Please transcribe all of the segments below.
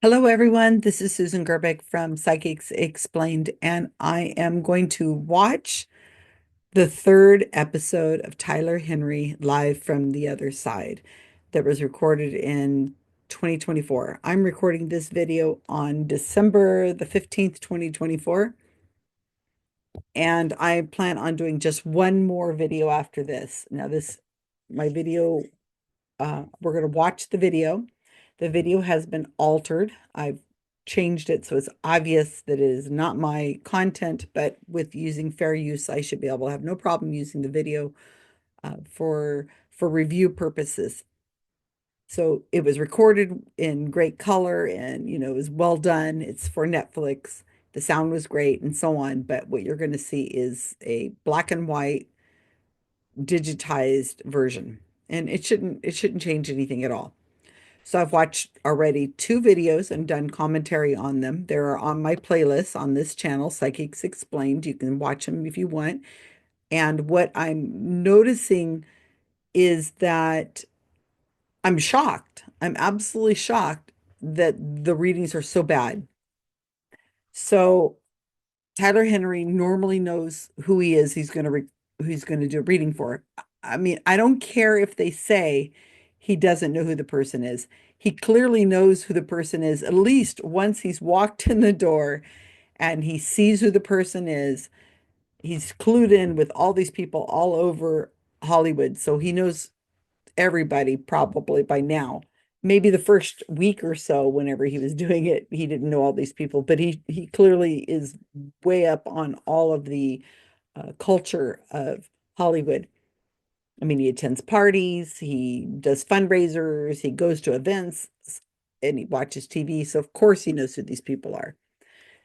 Hello, everyone. This is Susan Gerbic from Psychics Explained, and I am going to watch the third episode of Tyler Henry Live from the Other Side that was recorded in 2024. I'm recording this video on December the 15th, 2024, and I plan on doing just one more video after this. Now, my video we're going to watch the video. The video has been altered. I've changed it so it's obvious that it is not my content, but with using fair use, I should be able to have no problem using the video for review purposes. So it was recorded in great color and it was well done. It's for Netflix. The sound was great and so on. But what you're going to see is a black and white digitized version. And it shouldn't change anything at all. So I've watched already two videos and done commentary on them. They're on my playlist on this channel, Psychics Explained. You can watch them if you want. And what I'm noticing is that I'm shocked. I'm absolutely shocked that the readings are so bad. So Tyler Henry normally knows who he is. He's going to do a reading for. I mean, I don't care if they say he doesn't know who the person is. He clearly knows who the person is, at least once he's walked in the door and he sees who the person is. He's clued in with all these people all over Hollywood, so he knows everybody probably by now. Maybe the first week or so, whenever he was doing it, he didn't know all these people, but he clearly is way up on all of the culture of Hollywood. I mean, he attends parties, he does fundraisers, he goes to events, and he watches TV. So of course he knows who these people are.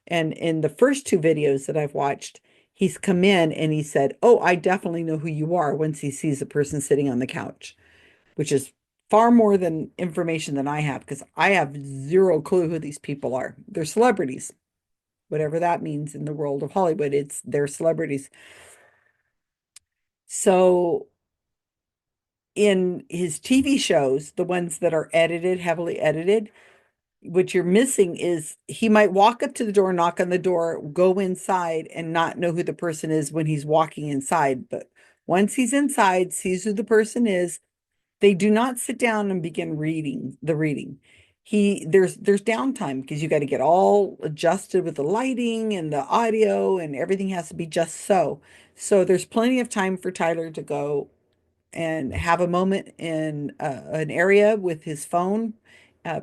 And in the first two videos that I've watched, he's come in and he said, "Oh, I definitely know who you are," once he sees the person sitting on the couch, which is far more than information than I have because I have zero clue who these people are. They're celebrities, whatever that means in the world of Hollywood. It's they're celebrities. So in his TV shows, the ones that are edited, heavily edited, what you're missing is he might walk up to the door, knock on the door, go inside, and not know who the person is when he's walking inside. But once he's inside, sees who the person is, they do not sit down and begin reading the reading. There's downtime because you got to get all adjusted with the lighting and the audio and everything has to be just so. So there's plenty of time for Tyler to go and have a moment in an area with his phone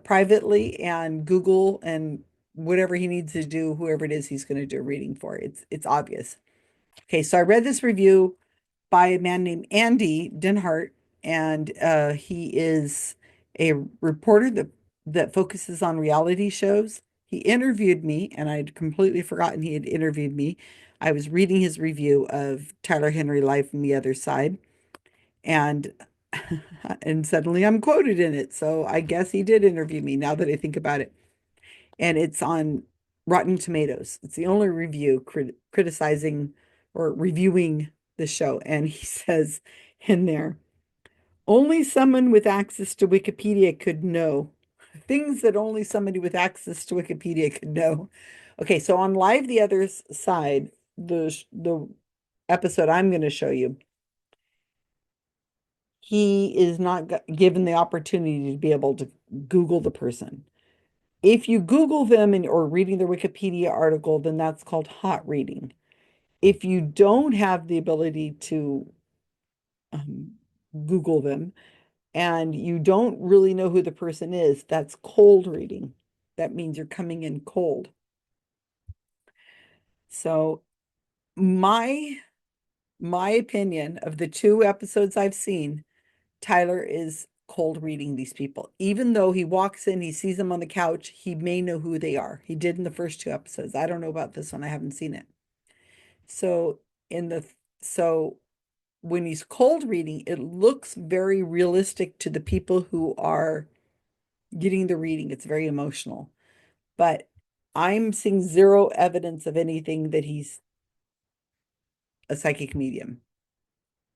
privately and Google and whatever he needs to do, whoever it is he's going to do a reading for. It's obvious. Okay, so I read this review by a man named Andy Denhart, and he is a reporter that focuses on reality shows. He interviewed me, and I'd completely forgotten he had interviewed me. I was reading his review of Tyler Henry Live from the Other Side, and and suddenly I'm quoted in it. So I guess he did interview me now that I think about it. And it's on Rotten Tomatoes. It's the only review criticizing or reviewing the show. And he says in there, only someone with access to Wikipedia could know. Things that only somebody with access to Wikipedia could know. Okay, so on Live the Other Side, the episode I'm going to show you, he is not given the opportunity to be able to Google the person. If you Google them or reading their Wikipedia article, then that's called hot reading. If you don't have the ability to um, Google them and you don't really know who the person is, that's cold reading. That means you're coming in cold. So my my opinion of the two episodes I've seen, Tyler is cold reading these people. Even though he walks in, he sees them on the couch, he may know who they are. He did in the first two episodes. I don't know about this one. I haven't seen it. So in the so when he's cold reading, it looks very realistic to the people who are getting the reading. It's very emotional. But I'm seeing zero evidence of anything that he's a psychic medium.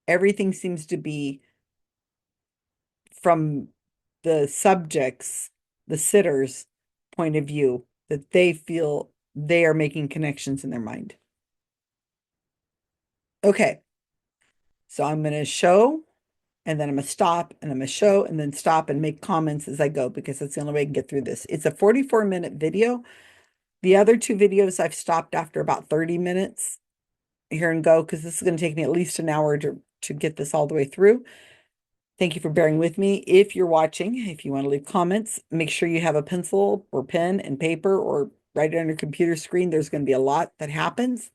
Everything seems to be from the subjects, the sitters, point of view, that they feel they are making connections in their mind. Okay. So I'm going to show, and then I'm going to stop, and I'm going to show, and then stop and make comments as I go, because that's the only way I can get through this. It's a 44-minute video. The other two videos I've stopped after about 30 minutes here and go, because this is going to take me at least an hour to get this all the way through. Thank you for bearing with me. If you're watching, if you want to leave comments, make sure you have a pencil or pen and paper, or write it on your computer screen. There's going to be a lot that happens.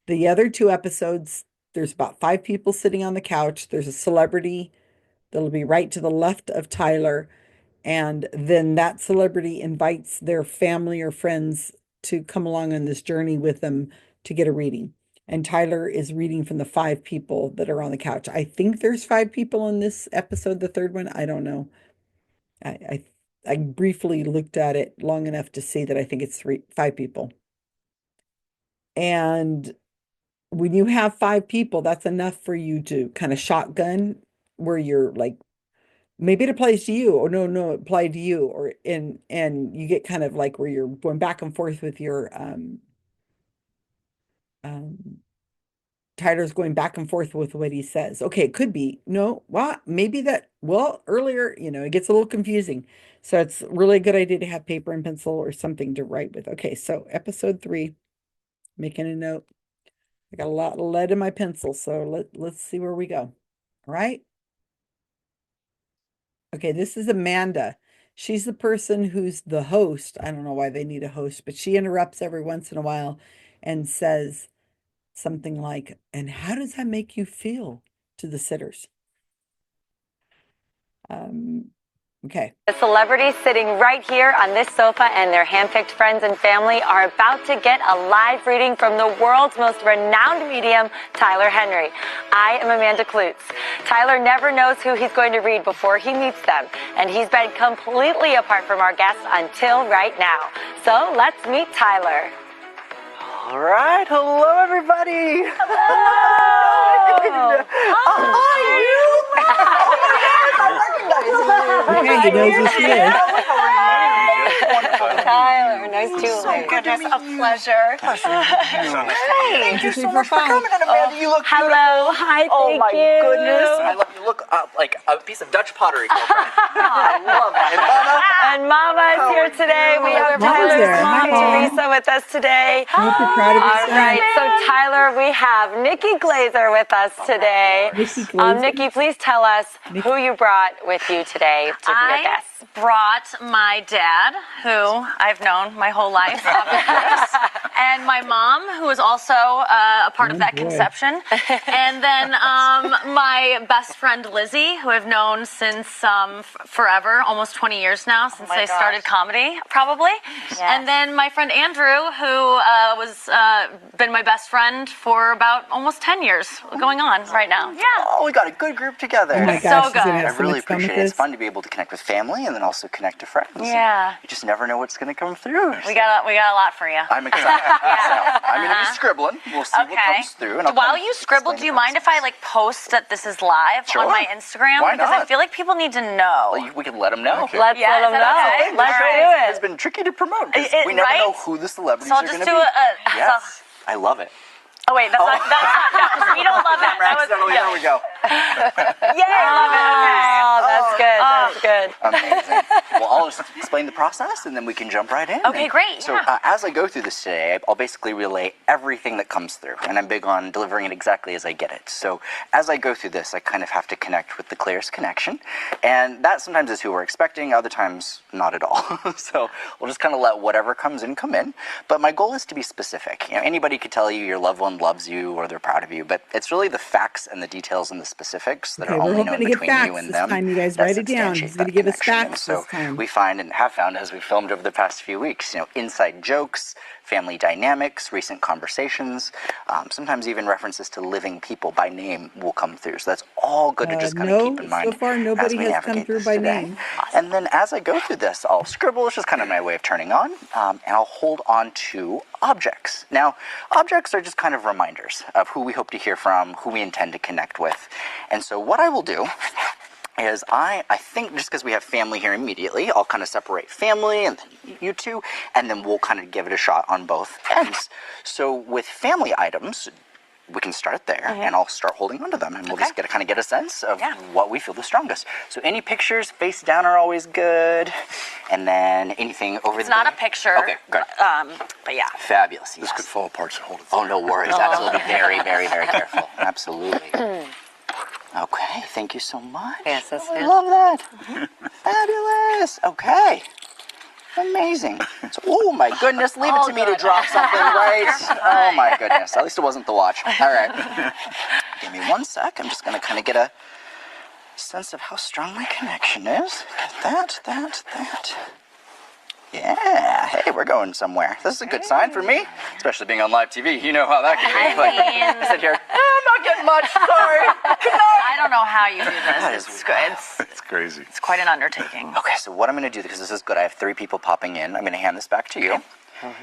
The other two episodes, there's about 5 people sitting on the couch. There's a celebrity that'll be right to the left of Tyler. And then that celebrity invites their family or friends to come along on this journey with them to get a reading. And Tyler is reading from the 5 people that are on the couch. I think there's 5 people in this episode, the third one. I don't know. I briefly looked at it long enough to see that I think it's 5 people. And when you have 5 people, that's enough for you to kind of shotgun, where you're like, maybe it applies to you, or no, it applied to you, or and you get kind of like where you're going back and forth with your Tyler's going back and forth with what he says. Okay, it could be, no, well, maybe that, well, earlier, it gets a little confusing. So it's really a good idea to have paper and pencil or something to write with. Okay, so episode 3, making a note. I got a lot of lead in my pencil, so let's see where we go. All right. Okay, this is Amanda. She's the person who's the host. I don't know why they need a host, but she interrupts every once in a while and says something like, "And how does that make you feel?" to the sitters. Okay. The celebrities sitting right here on this sofa and their handpicked friends and family are about to get a live reading from the world's most renowned medium, Tyler Henry. I am Amanda Klutz. Tyler never knows who he's going to read before he meets them, and he's been completely apart from our guests until right now. So let's meet Tyler. All right, hello everybody. Hello. Okay, he knows who she is. Tyler, nice to meet you. So goodness, a pleasure. Thank you so much for coming, and Amanda, you look beautiful. Hello, hi, thank you. Oh my goodness, I love you. Look like a piece of Dutch pottery, girlfriend. I love it. And Mama is here today. We have Mama's Tyler's there. mom, Hi, Mom. Teresa, with us today. I hope you're proud of your All son. right, so Tyler, we have Nikki Glazer with us today. Nikki Glazer? Nikki, please tell us who you brought with you today to be a guest. Brought my dad, who I've known my whole life, and my mom, who is also a part of that conception, and then my best friend Lizzie, who I've known since forever, almost 20 years now, since I started comedy, probably. Yes. And then my friend Andrew, who was been my best friend for about almost 10 years going on right now. Yeah. Oh, we got a good group together. Oh my So gosh, she's good. gonna I have so really much fun with appreciate it. It's this. fun to be able to connect with family and then also connect to friends. Yeah. You just never know what's going to come through. We got a lot for you. I'm excited. So, I'm going to be scribbling. We'll see what comes through. And I'll While kind of you scribble, explain do you the mind if I post that this is live Sure. on my Instagram? Why Because I not? feel like people need to know. Well, we can let them know. Let's Yeah, let is them that know. okay? Let's All right. do It's it. been tricky to promote because It- we never right? know who the celebrities So I'll are going just to do be. a. Yes, I love it. Oh wait, that's not. No, we don't love that. That was Accidentally, there we go. Yay, love it. Okay. Oh, that's good. That's good. Amazing. Well, I'll just explain the process and then we can jump right in. Okay, great, So yeah. as I go through this today, I'll basically relay everything that comes through, and I'm big on delivering it exactly as I get it. So as I go through this, I kind of have to connect with the clearest connection, and that sometimes is who we're expecting, other times not at all. So we'll just kind of let whatever comes in come in, but my goal is to be specific. Anybody could tell you your loved one loves you or they're proud of you, but it's really the facts and the details and the specifics that Okay, are we're only hoping known to get between you facts and this them. time, you guys. that Write it down. substantiate He's gonna that give us connection. And facts so this time. we find and have found as we filmed over the past few weeks, inside jokes, family dynamics, recent conversations, sometimes even references to living people by name will come through. So that's all good to just kind of keep in mind. So far, nobody as we has come navigate through this by today. name. And then as I go through this, I'll scribble. It's just kind of my way of turning on, and I'll hold on to objects. Now, objects are just kind of reminders of who we hope to hear from, who we intend to connect with. And so what I will do is I think just because we have family here immediately, I'll kind of separate family and then you two, and then we'll kind of give it a shot on both ends. So with family items, we can start there, and I'll start holding onto them, and we'll just kind of get a sense of what we feel the strongest. So any pictures face down are always good, and then anything over It's not a picture. Okay, good. But yeah. Fabulous. This could fall apart, so hold it. Oh, no worries. Absolutely. Very, very, very careful. Absolutely. Okay, thank you so much. Yes, that's I good. love that. Fabulous. Okay. Amazing. So, oh my goodness, leave it to me to drop something, right? Oh my goodness. At least it wasn't the watch. All right. Give me 1 sec. I'm just going to kind of get a sense of how strong my connection is. That. Yeah. Hey, we're going somewhere. This is a good sign for me, especially being on live TV. You know how that can be. Like, sit here. I'm not getting much. Sorry. Good night. I don't know how you do That this. is It's crazy. It's quite an undertaking. Okay, so what I'm going to do, because this is good, I have 3 people popping in. I'm going to hand this back to you.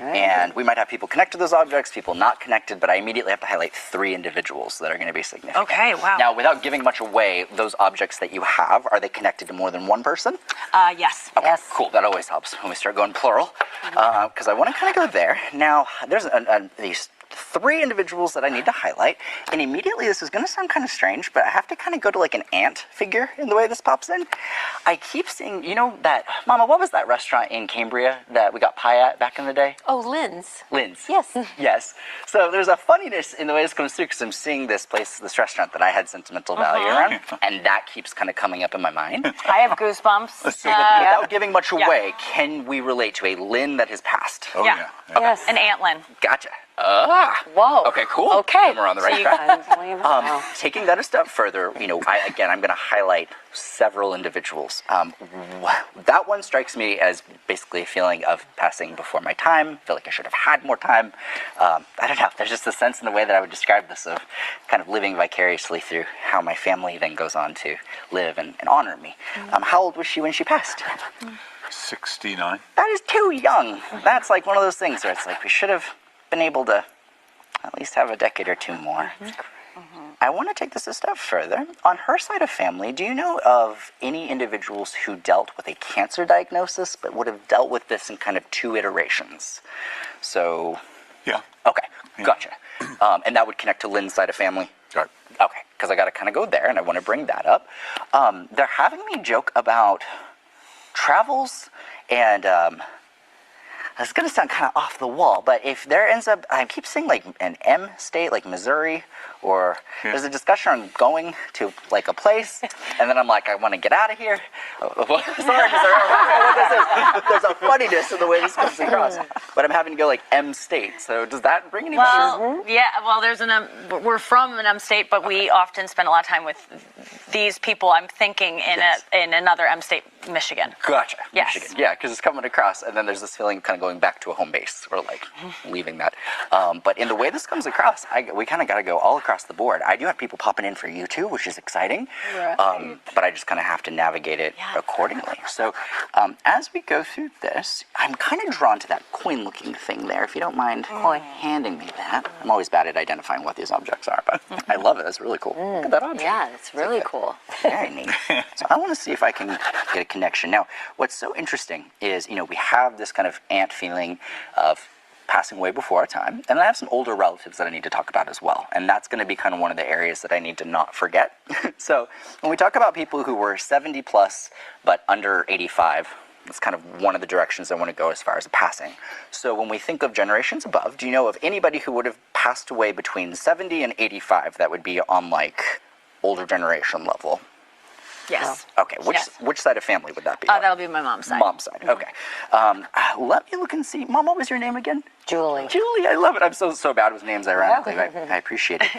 And we might have people connect to those objects, people not connected, but I immediately have to highlight 3 individuals that are going to be significant. Okay, wow. Now, without giving much away, those objects that you have, are they connected to more than one person? Yes. Okay, cool. That always helps when we start going plural, because I want to kind of go there. Now, there's these 3 individuals that I need to highlight, and immediately this is going to sound kind of strange, but I have to kind of go to like an ant figure in the way this pops in. I keep seeing, you know that, Mama, what was that restaurant in Cambria that we got pie at back in the day? Oh, Lynn's. Lynn's. Yes. Yes. So there's a funniness in the way this comes through because I'm seeing this restaurant that I had sentimental value around, and that keeps kind of coming up in my mind. I have goosebumps. Without giving much away, can we relate to a Lynn that has passed? Oh, Yeah. yeah. Yes. An antlin. Gotcha. Whoa. Okay, cool. Okay. We're on the right So you track. guys- Taking that a step further, I'm going to highlight several individuals. That one strikes me as basically a feeling of passing before my time. I feel like I should have had more time. I don't know. There's just a sense in the way that I would describe this of kind of living vicariously through how my family then goes on to live and honor me. How old was she when she passed? 69. That is too young. That's like one of those things where it's like we should have been able to at least have a decade or 2 more. I want to take this a step further. On her side of family, do you know of any individuals who dealt with a cancer diagnosis but would have dealt with this in kind of 2 iterations? So, Yeah. okay, gotcha. And that would connect to Lynn's side of family? Right. Okay, because I got to kind of go there, and I want to bring that up. They're having me joke about travels, and it's going to sound kind of off the wall, but if there ends up, I keep seeing like an M state, like Missouri, or there's a discussion on going to like a place, and then I'm like, I want to get out of here. Sorry, Missouri, I don't know what this is. There's a funniness in the way this comes across, but I'm having to go like M state. So does that bring any? Well, yeah. Well, there's we're from an M state, but we often spend a lot of time with these people. I'm thinking in another M state, Michigan. Gotcha. Yes. Michigan. Yeah, because it's coming across, and then there's this feeling of kind of going back to a home base, or like leaving that. But in the way this comes across, we kind of got to go all across the board. I do have people popping in for you too, which is exciting. Right. But I just kind of have to navigate it accordingly. So as we go through this, I'm kind of drawn to that coin-looking thing there. If you don't mind handing me that. I'm always bad at identifying what these objects are, but I love it. That's really cool. Look at that object. Yeah, it's really cool. Very neat. So I want to see if I can get a connection. Now, what's so interesting is, we have this kind of ant feeling of passing away before our time, and I have some older relatives that I need to talk about as well, and that's going to be kind of one of the areas that I need to not forget. So when we talk about people who were 70 plus but under 85, that's kind of one of the directions I want to go as far as passing. So when we think of generations above, do you know of anybody who would have passed away between 70 and 85 that would be on like older generation level? Yes. Okay, Yes. which side of family would that be? That'll be my mom's side. Mom's side, okay. Let me look and see. Mom, what was your name again? Julie. Julie, I love it. I'm so bad with names, ironically. I appreciate it.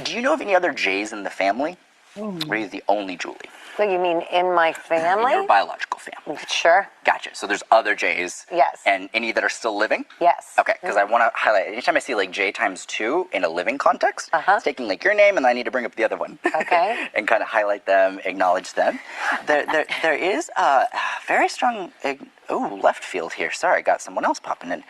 Do you know of any other J's in the family? Or are you the only Julie? So you mean in my In family? your biological family. Sure. Gotcha. So there's other J's. Yes. And any that are still living? Yes. Okay, because I want to highlight, anytime I see like J times 2 in a living context, it's taking like your name and I need to bring up the other one. Okay. And kind of highlight them, acknowledge them. There is a very strong, left field here. Sorry, I got someone else popping in.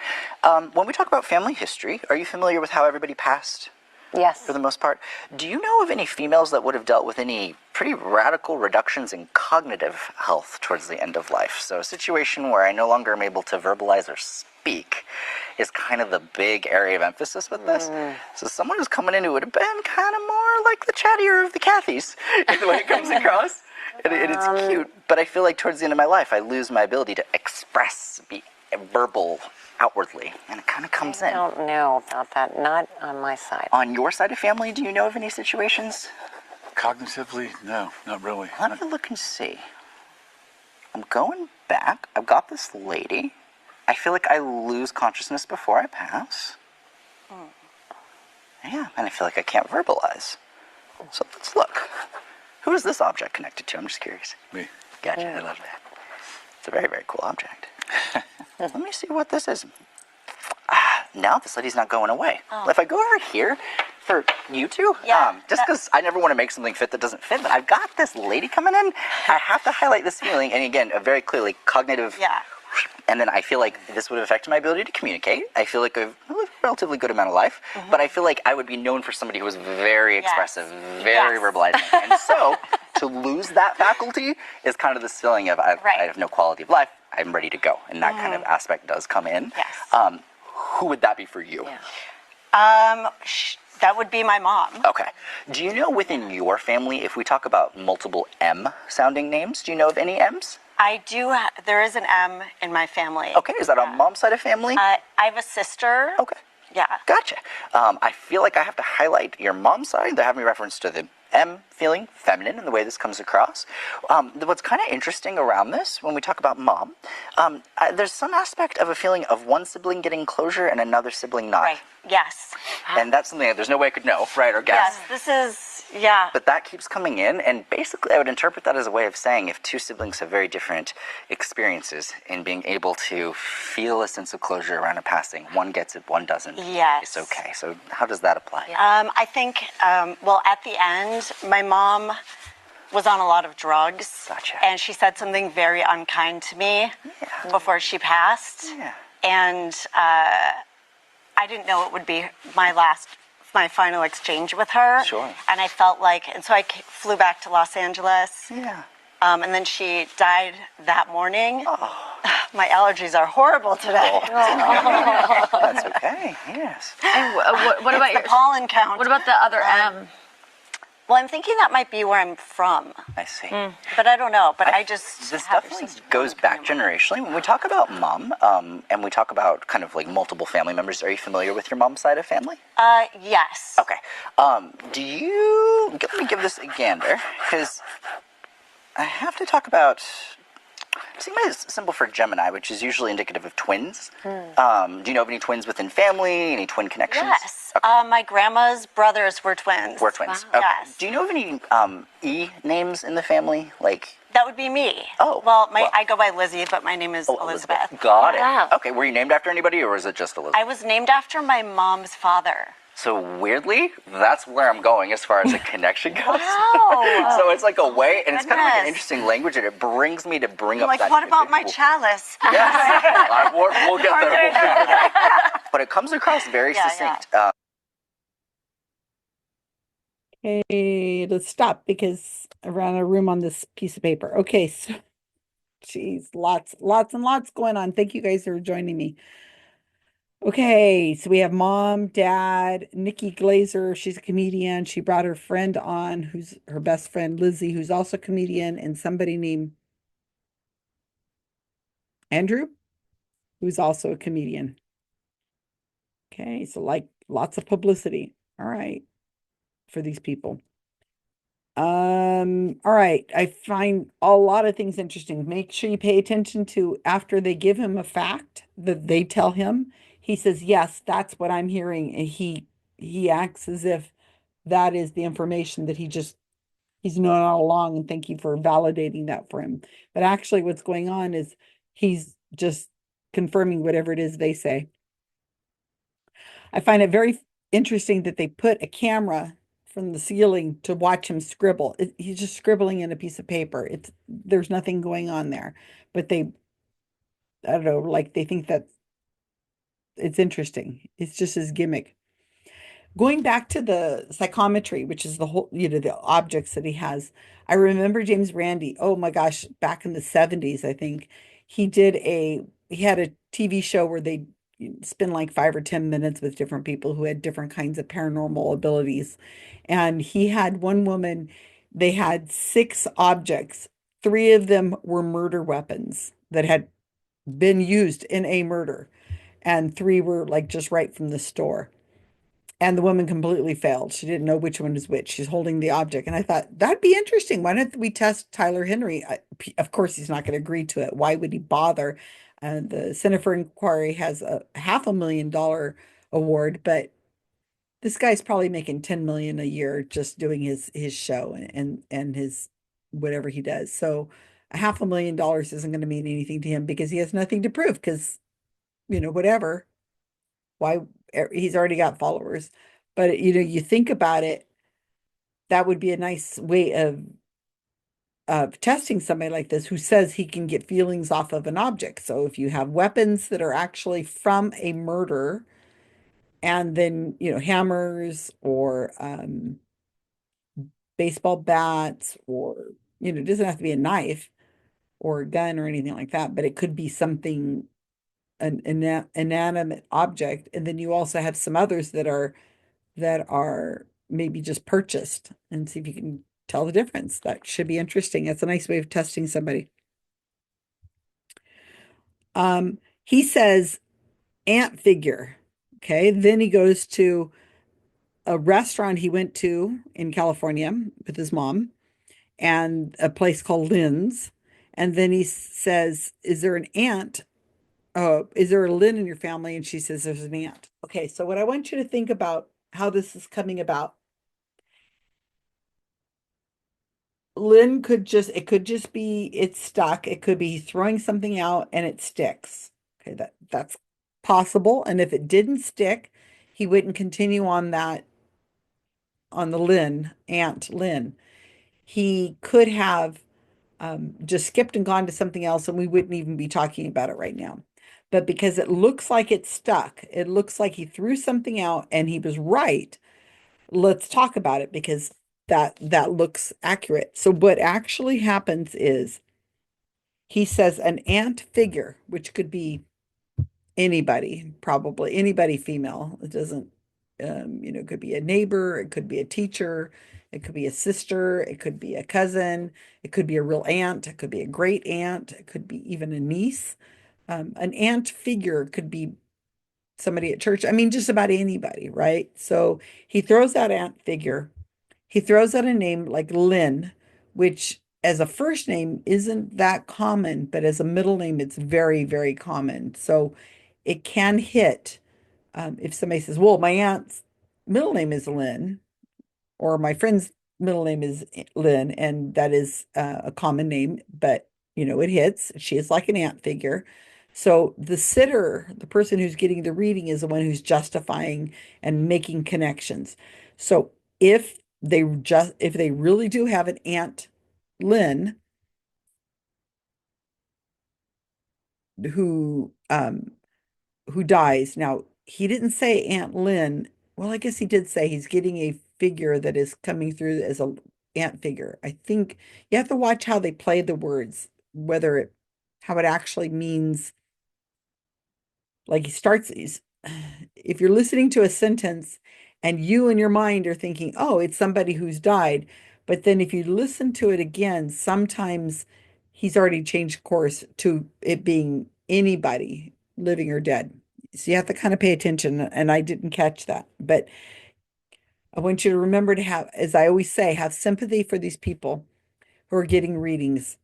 When we talk about family history, are you familiar with how everybody passed? Yes. for the most part. Do you know of any females that would have dealt with any pretty radical reductions in cognitive health towards the end of life? So a situation where I no longer am able to verbalize or speak is kind of the big area of emphasis with this. So someone who's coming in who would have been kind of more like the chattier of the Cathys in the way it comes across. And it's cute, but I feel like towards the end of my life, I lose my ability to express, be verbal outwardly, and it kind of comes in. I don't know about that. Not on my side. On your side of family, do you know of any situations? Cognitively, no, not really. Let me look and see. I'm going back. I've got this lady. I feel like I lose consciousness before I pass. Yeah, and I feel like I can't verbalize. So let's look. Who is this object connected to? I'm just curious. Me. Gotcha, I love that. It's a very, very cool object. Let me see what this is. Now this lady's not going away. If I go over here for you two, just because I never want to make something fit that doesn't fit, but I've got this lady coming in, I have to highlight this feeling, and again, a very clearly cognitive. And then I feel like this would have affected my ability to communicate. I feel like I've lived a relatively good amount of life, but I feel like I would be known for somebody who was very expressive, very verbalizing. And so to lose that faculty is kind of this feeling of I have no quality of life. I'm ready to go. And that kind of aspect does come in. Who would that be for you? That would be my mom. Okay. Do you know within your family, if we talk about multiple M sounding names, do you know of any M's? I do. There is an M in my family. Okay. Is that on mom's side of family? I have a sister. Okay. Yeah. Gotcha. I feel like I have to highlight your mom's side. They're having reference to the M feeling feminine and the way this comes across. What's kind of interesting around this, when we talk about mom, there's some aspect of a feeling of one sibling getting closure and another sibling not. Right. Yes. And that's something that there's no way I could know, right, or guess. Yes. This is. Yeah. But that keeps coming in, and basically I would interpret that as a way of saying if two siblings have very different experiences in being able to feel a sense of closure around a passing, one gets it, one doesn't. Yes. It's okay. So how does that apply? I think, well, at the end, my mom was on a lot of drugs. Gotcha. And she said something very unkind to me before she passed. Yeah. And I didn't know it would be my final exchange with her. Sure. And I felt like, and so I flew back to Los Angeles. Yeah. And then she died that morning. My allergies are horrible today. That's okay. Yes. And what about The pollen count. What about the other M? Well, I'm thinking that might be where I'm from, I see. but I don't know. But I just This have definitely some goes strong back opinion. generationally. When we talk about mom, and we talk about kind of like multiple family members, are you familiar with your mom's side of family? Yes. Okay. Let me give this a gander, because I have to talk about. Sigma is symbol for Gemini, which is usually indicative of twins. Do you know of any twins within family? Any twin connections? Yes. Okay. My grandma's brothers were twins. We're twins. Wow. Okay. Yes. Do you know of any E names in the family? Like. That would be me. Oh, Well, well. I go by Lizzie, but my name is Elizabeth. Got it. Wow. Okay. Were you named after anybody, or was it just Elizabeth? I was named after my mom's father. So weirdly, that's where I'm going as far as a connection goes. Wow. So it's like a way, and it's kind of like an Goodness. interesting language, and it brings me to bring I'm up like, that what about my individual. chalice? Yes. We'll get there. We'll figure it out. But it comes across very Yeah, succinct. Okay, let's stop because I ran out of room on this piece of paper. Okay, so geez, lots and lots going on. Thank you guys for joining me. Okay, so we have mom, dad, Nikki Glazer. She's a comedian. She brought her friend on, who's her best friend, Lizzie, who's also a comedian, and somebody named Andrew, who's also a comedian. Okay, so like lots of publicity. All right, for these people. All right. I find a lot of things interesting. Make sure you pay attention to after they give him a fact that they tell him, he says, yes, that's what I'm hearing. And he acts as if that is the information that he's known all along. And thank you for validating that for him. But actually what's going on is he's just confirming whatever it is they say. I find it very interesting that they put a camera from the ceiling to watch him scribble. He's just scribbling in a piece of paper. There's nothing going on there, but I don't know, like they think that it's interesting. It's just his gimmick. Going back to the psychometry, which is the whole, the objects that he has. I remember James Randi, oh my gosh, back in the 70s, I think, he had a TV show where they spend like 5 or 10 minutes with different people who had different kinds of paranormal abilities. And he had one woman, they had 6 objects. 3 of them were murder weapons that had been used in a murder, and 3 were like just right from the store. And the woman completely failed. She didn't know which one was which. She's holding the object. And I thought, that'd be interesting. Why don't we test Tyler Henry? Of course, he's not going to agree to it. Why would he bother? The Center for Inquiry has a $500,000 award, but this guy's probably making 10 million a year just doing his show and his whatever he does. So a $500,000 isn't going to mean anything to him because he has nothing to prove because, whatever. Why he's already got followers. But you think about it, that would be a nice way of testing somebody like this who says he can get feelings off of an object. So if you have weapons that are actually from a murder, and then hammers or baseball bats, or it doesn't have to be a knife or a gun or anything like that, but it could be something, an inanimate object. And then you also have some others that are maybe just purchased, and see if you can tell the difference. That should be interesting. It's a nice way of testing somebody. He says ant figure. Okay. Then he goes to a restaurant he went to in California with his mom, and a place called Lynn's. And then he says, is there an ant? Is there a Lynn in your family? And she says, there's an ant. Okay. So what I want you to think about how this is coming about. Lynn it could just be it's stuck. It could be throwing something out and it sticks. Okay, that's possible. And if it didn't stick, he wouldn't continue on that on the Aunt Lynn. He could have just skipped and gone to something else, and we wouldn't even be talking about it right now. But because it looks like it's stuck, it looks like he threw something out and he was right. Let's talk about it because that looks accurate. So what actually happens is he says an ant figure, which could be anybody, probably anybody female. It doesn't, it could be a neighbor, it could be a teacher, it could be a sister, it could be a cousin, it could be a real aunt, it could be a great aunt, it could be even a niece. An ant figure could be somebody at church. I mean, just about anybody, right? So he throws out ant figure. He throws out a name like Lynn, which as a first name isn't that common, but as a middle name, it's very, very common. So it can hit if somebody says, well, my aunt's middle name is Lynn, or my friend's middle name is Lynn, and that is a common name, but it hits. She is like an ant figure. So the sitter, the person who's getting the reading, is the one who's justifying and making connections. So if if they really do have an Aunt Lynn who dies. Now, he didn't say Aunt Lynn. Well, I guess he did say he's getting a figure that is coming through as a ant figure. I think you have to watch how they play the words, how it actually means. Like if you're listening to a sentence and you in your mind are thinking, oh, it's somebody who's died. But then if you listen to it again, sometimes he's already changed course to it being anybody, living or dead. So you have to kind of pay attention. And I didn't catch that. But I want you to remember to have, as I always say, have sympathy for these people who are getting readings.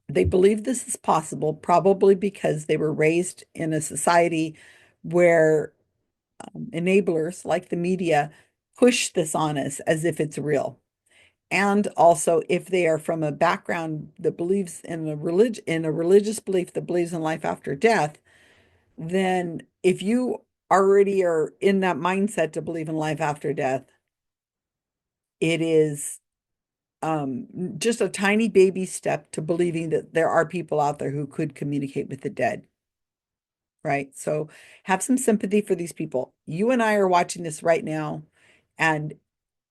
They believe this is possible, probably because they were raised in a society where enablers like the media push this on us as if it's real. And also, if they are from a background that believes in a religious belief that believes in life after death, then if you already are in that mindset to believe in life after death, it is just a tiny baby step to believing that there are people out there who could communicate with the dead. right? So have some sympathy for these people. You and I are watching this right now, and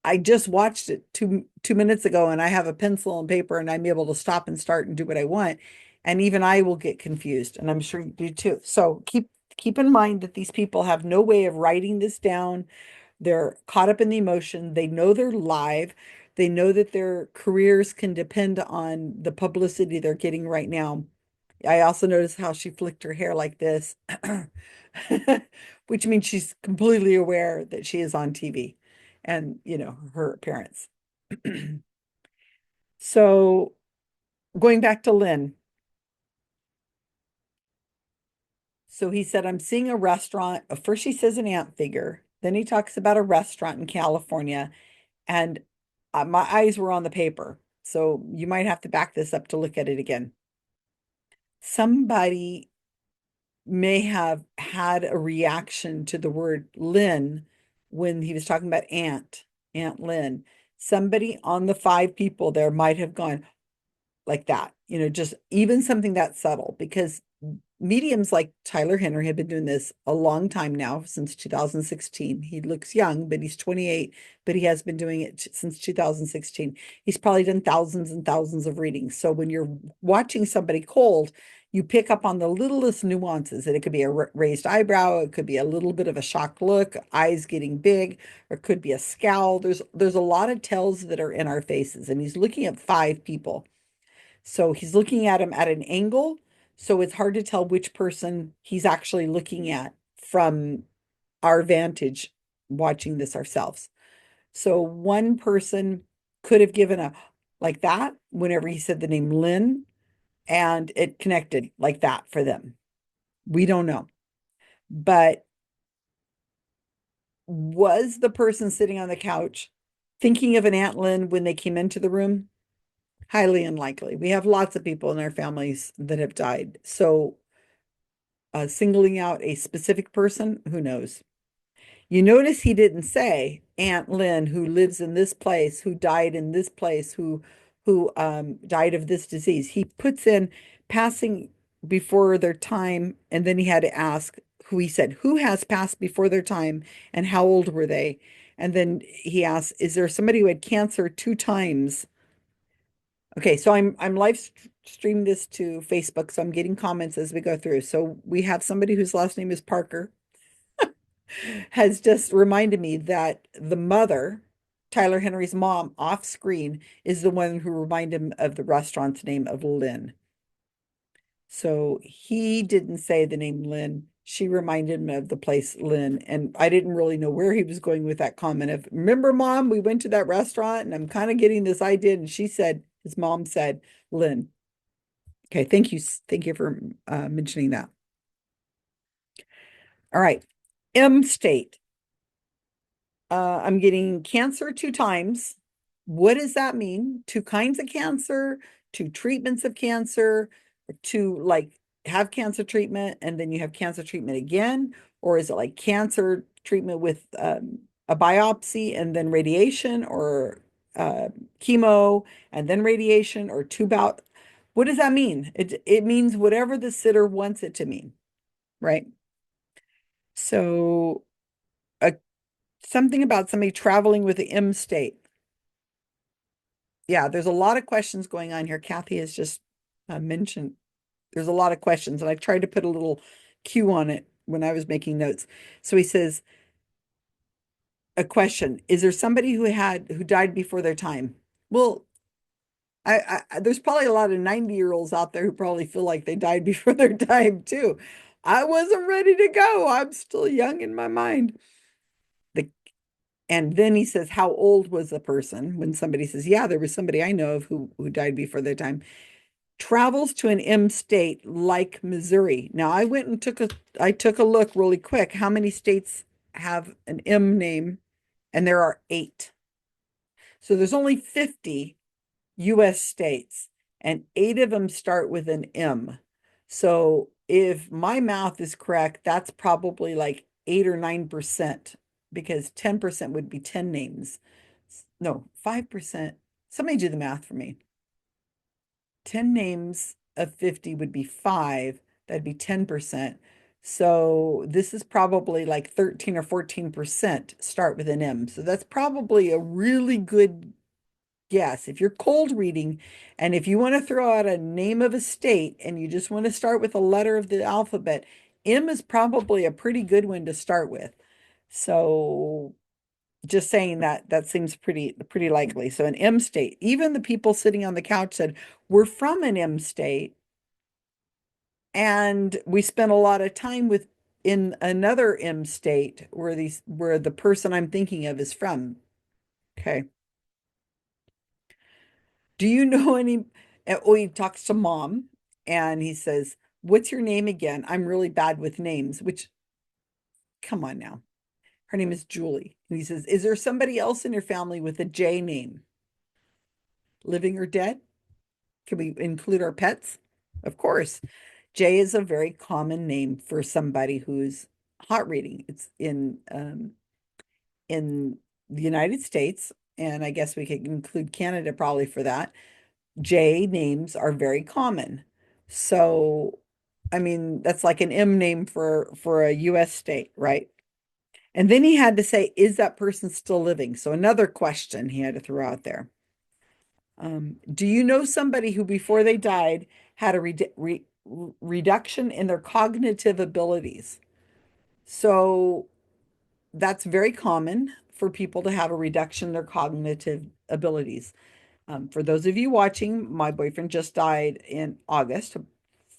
I just watched it two minutes ago, and I have a pencil and paper, and I'm able to stop and start and do what I want. And even I will get confused, and I'm sure you do too. So keep in mind that these people have no way of writing this down. They're caught up in the emotion. They know they're live. They know that their careers can depend on the publicity they're getting right now. I also noticed how she flicked her hair like this, which means she's completely aware that she is on TV and, her appearance. So going back to Lynn. So he said, I'm seeing a restaurant. First, he says an ant figure. Then he talks about a restaurant in California. And my eyes were on the paper. So you might have to back this up to look at it again. Somebody may have had a reaction to the word Lynn when he was talking about Aunt Lynn. Somebody on the 5 people there might have gone like that, just even something that subtle, because mediums like Tyler Henry have been doing this a long time now, since 2016. He looks young, but he's 28, but he has been doing it since 2016. He's probably done thousands and thousands of readings. So when you're watching somebody cold, you pick up on the littlest nuances, and it could be a raised eyebrow, it could be a little bit of a shocked look, eyes getting big, or it could be a scowl. There's a lot of tells that are in our faces, and he's looking at 5 people. So he's looking at him at an angle, so it's hard to tell which person he's actually looking at from our vantage watching this ourselves. So one person could have given a like that whenever he said the name Lynn, and it connected like that for them. We don't know. But was the person sitting on the couch thinking of an Aunt Lynn when they came into the room? Highly unlikely. We have lots of people in our families that have died. So singling out a specific person, who knows? You notice he didn't say Aunt Lynn, who lives in this place, who died in this place, who died of this disease. He puts in passing before their time, and then he had to ask who he said, who has passed before their time, and how old were they? And then he asked, is there somebody who had cancer 2 times? Okay, so I'm live streaming this to Facebook, so I'm getting comments as we go through. So we have somebody whose last name is Parker has just reminded me that the mother, Tyler Henry's mom, off screen is the one who reminded him of the restaurant's name of Lynn. So he didn't say the name Lynn. She reminded him of the place Lynn. And I didn't really know where he was going with that comment of, remember, Mom, we went to that restaurant and I'm kind of getting this idea. And his mom said, Lynn. Okay, thank you. Thank you for mentioning that. All right. M state. I'm getting cancer 2 times. What does that mean? 2 kinds of cancer, 2 treatments of cancer, to like have cancer treatment and then you have cancer treatment again? Or is it like cancer treatment with a biopsy and then radiation, or chemo and then radiation, or 2 bout? What does that mean? It means whatever the sitter wants it to mean, right? So something about somebody traveling with the M state. Yeah, there's a lot of questions going on here. Kathy has just mentioned there's a lot of questions, and I tried to put a little cue on it when I was making notes. So he says, a question, is there somebody who died before their time? Well, there's probably a lot of 90-year-olds out there who probably feel like they died before their time too. I wasn't ready to go. I'm still young in my mind. And then he says, how old was the person? When somebody says, yeah, there was somebody I know of who died before their time. Travels to an M state like Missouri. Now I went and took a look really quick. How many states have an M name? And there are 8. So there's only 50 US states, and 8 of them start with an M. So if my math is correct, that's probably like 8 or 9%, because 10% would be 10 names. No, 5%. Somebody do the math for me. 10 names of 50 would be 5. That'd be 10%. So this is probably like 13 or 14% start with an M. So that's probably a really good guess. If you're cold reading and if you want to throw out a name of a state and you just want to start with a letter of the alphabet, M is probably a pretty good one to start with. So just saying that that seems pretty likely. So an M state. Even the people sitting on the couch said, we're from an M state. And we spent a lot of time with in another M state where the person I'm thinking of is from. Okay. Do you know any? Oh, he talks to mom and he says, what's your name again? I'm really bad with names, which, come on now. Her name is Julie. And he says, is there somebody else in your family with a J name? Living or dead? Can we include our pets? Of course. Jay is a very common name for somebody who's hot reading. It's in the United States, and I guess we could include Canada probably for that. J names are very common. So, I mean, that's like an M name for a US state, right? And then he had to say, is that person still living? So another question he had to throw out there. Do you know somebody who before they died had a reduction in their cognitive abilities? So that's very common for people to have a reduction in their cognitive abilities. For those of you watching, my boyfriend just died in August,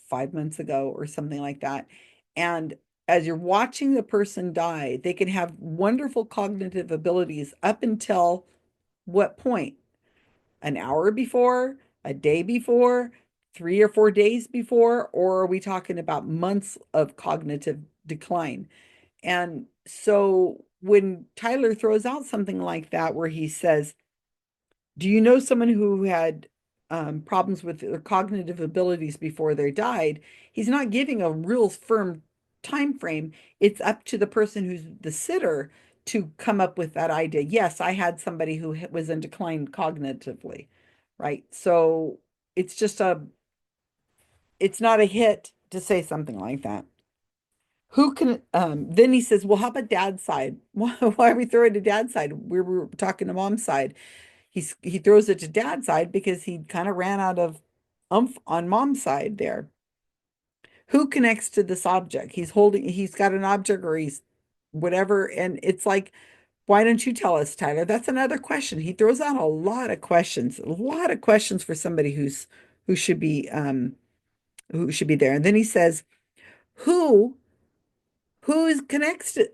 5 months ago or something like that. And as you're watching the person die, they can have wonderful cognitive abilities up until what point? An hour before, a day before, 3 or 4 days before, or are we talking about months of cognitive decline? And so when Tyler throws out something like that, where he says, do you know someone who had problems with their cognitive abilities before they died? He's not giving a real firm time frame. It's up to the person who's the sitter to come up with that idea. Yes, I had somebody who was in decline cognitively, right? So it's just it's not a hit to say something like that. Who can, then he says, well, how about dad's side? Why are we throwing to dad's side? We were talking to mom's side. He throws it to dad's side because he kind of ran out of umph on mom's side there. Who connects to this object? He's got an object or he's whatever. And it's like, why don't you tell us, Tyler? That's another question. He throws out a lot of questions for somebody who should be who should be there. And then he says, who who's connects to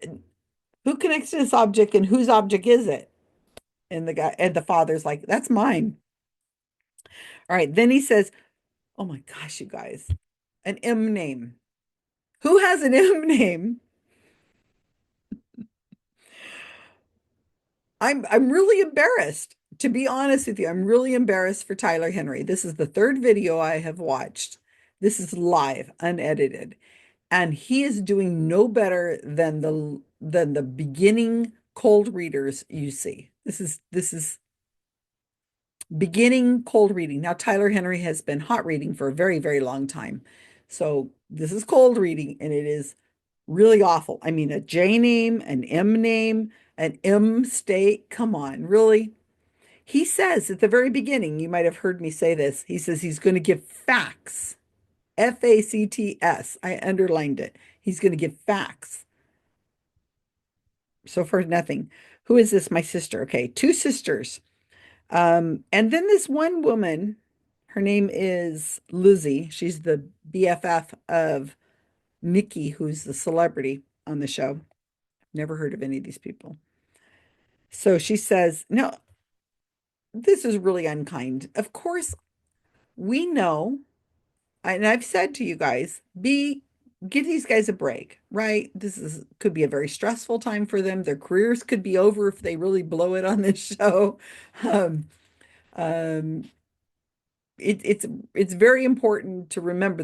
who connects to this object and whose object is it? And the father's like, that's mine. All right. Then he says, oh my gosh, you guys, an M name. Who has an M name? I'm really embarrassed. To be honest with you, I'm really embarrassed for Tyler Henry. This is the third video I have watched. This is live, unedited. And he is doing no better than the beginning cold readers you see. This is beginning cold reading. Now, Tyler Henry has been hot reading for a very, very long time. So this is cold reading, and it is really awful. I mean, a J name, an M name, an M state. Come on, really? He says at the very beginning, you might have heard me say this. He says he's going to give facts. Facts. I underlined it. He's going to give facts. So far, nothing. Who is this? My sister. Okay, two sisters. And then this one woman, her name is Lizzie. She's the BFF of Nikki, who's the celebrity on the show. Never heard of any of these people. So she says, no, this is really unkind. Of course, we know, and I've said to you guys, give these guys a break, right? Could be a very stressful time for them. Their careers could be over if they really blow it on this show. Um, um, it's very important to remember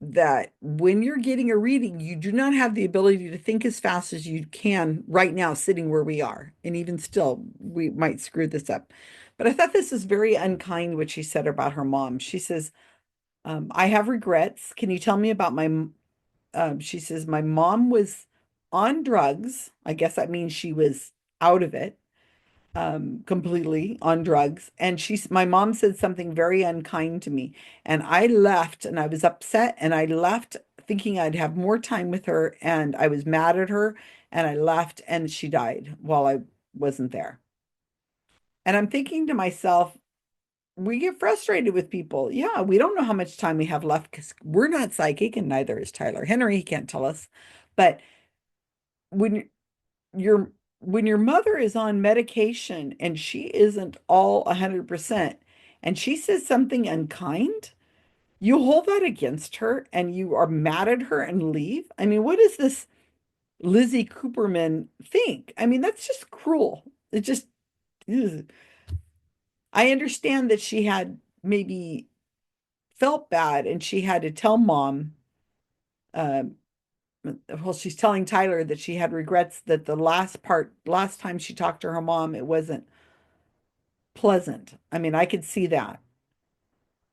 that when you're getting a reading, you do not have the ability to think as fast as you can right now, sitting where we are. And even still, we might screw this up. But I thought this is very unkind, what she said about her mom. She says, I have regrets. Can you tell me about she says, my mom was on drugs. I guess that means she was out of it, completely on drugs. And my mom said something very unkind to me. And I left and I was upset and I left thinking I'd have more time with her. And I was mad at her and I left and she died while I wasn't there. And I'm thinking to myself, we get frustrated with people. Yeah, we don't know how much time we have left because we're not psychic and neither is Tyler Henry. He can't tell us. But when your when your mother is on medication and she isn't all 100% and she says something unkind, you hold that against her and you are mad at her and leave. I mean, what does this Lizzie Cooperman think? I mean, that's just cruel. It just is. I understand that she had maybe felt bad and she had to tell mom, um, well, she's telling Tyler that she had regrets that last time she talked to her mom, it wasn't pleasant. I mean, I could see that.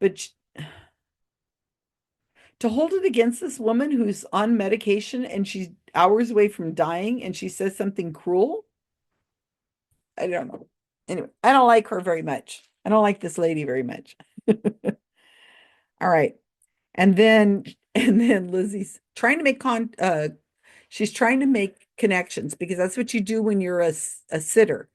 But to hold it against this woman who's on medication and she's hours away from dying and she says something cruel, I don't know. Anyway, I don't like her very much. I don't like this lady very much. All right. And then Lizzie's trying to make she's trying to make connections because that's what you do when you're a sitter.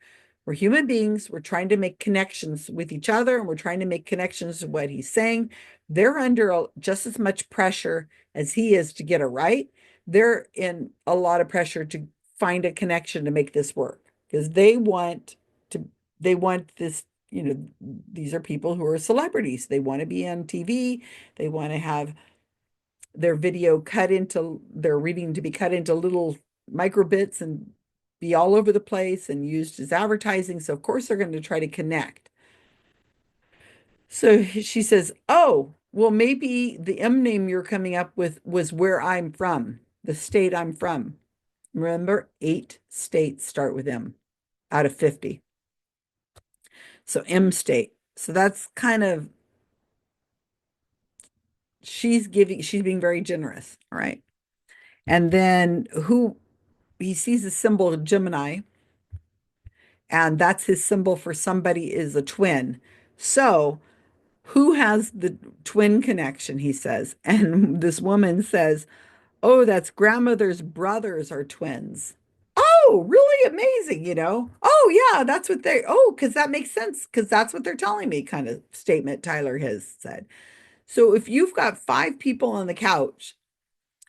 We're human beings. We're trying to make connections with each other and we're trying to make connections with what he's saying. They're under just as much pressure as he is to get it right. They're in a lot of pressure to find a connection to make this work because they want this, these are people who are celebrities. They want to be on TV. They want to have their their reading to be cut into little micro bits and be all over the place and used as advertising. So of course they're going to try to connect. So she says, oh, well, maybe the M name you're coming up with was where I'm from, the state I'm from. Remember, 8 states start with M out of 50. So M state. So that's kind of, she's being very generous. All right. And then he sees the symbol of Gemini, and that's his symbol for somebody is a twin. So who has the twin connection, he says. And this woman says, oh, that's grandmother's brothers are twins. Oh, really amazing, Oh, yeah, because that makes sense, because that's what they're telling me, kind of statement Tyler has said. So if you've got 5 people on the couch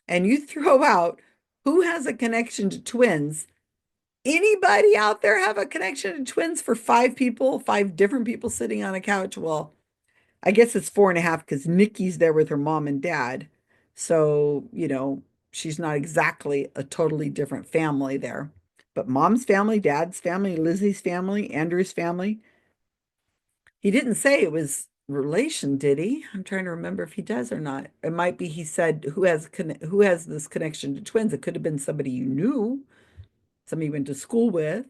and you throw out who has a connection to twins, anybody out there have a connection to twins for 5 people, 5 different people sitting on a couch? Well, I guess it's 4.5 because Nikki's there with her mom and dad. So, she's not exactly a totally different family there. But mom's family, dad's family, Lizzie's family, Andrew's family. He didn't say it was relation, did he? I'm trying to remember if he does or not. It might be he said who has this connection to twins. It could have been somebody you knew, somebody you went to school with,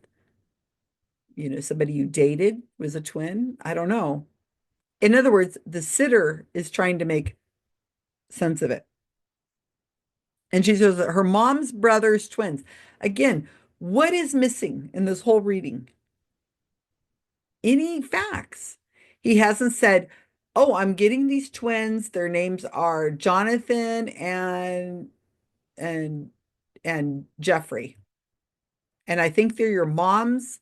somebody you dated was a twin. I don't know. In other words, the sitter is trying to make sense of it. And she says that her mom's brother's twins. Again, what is missing in this whole reading? Any facts? He hasn't said, oh, I'm getting these twins. Their names are Jonathan and Jeffrey. And I think they're your mom's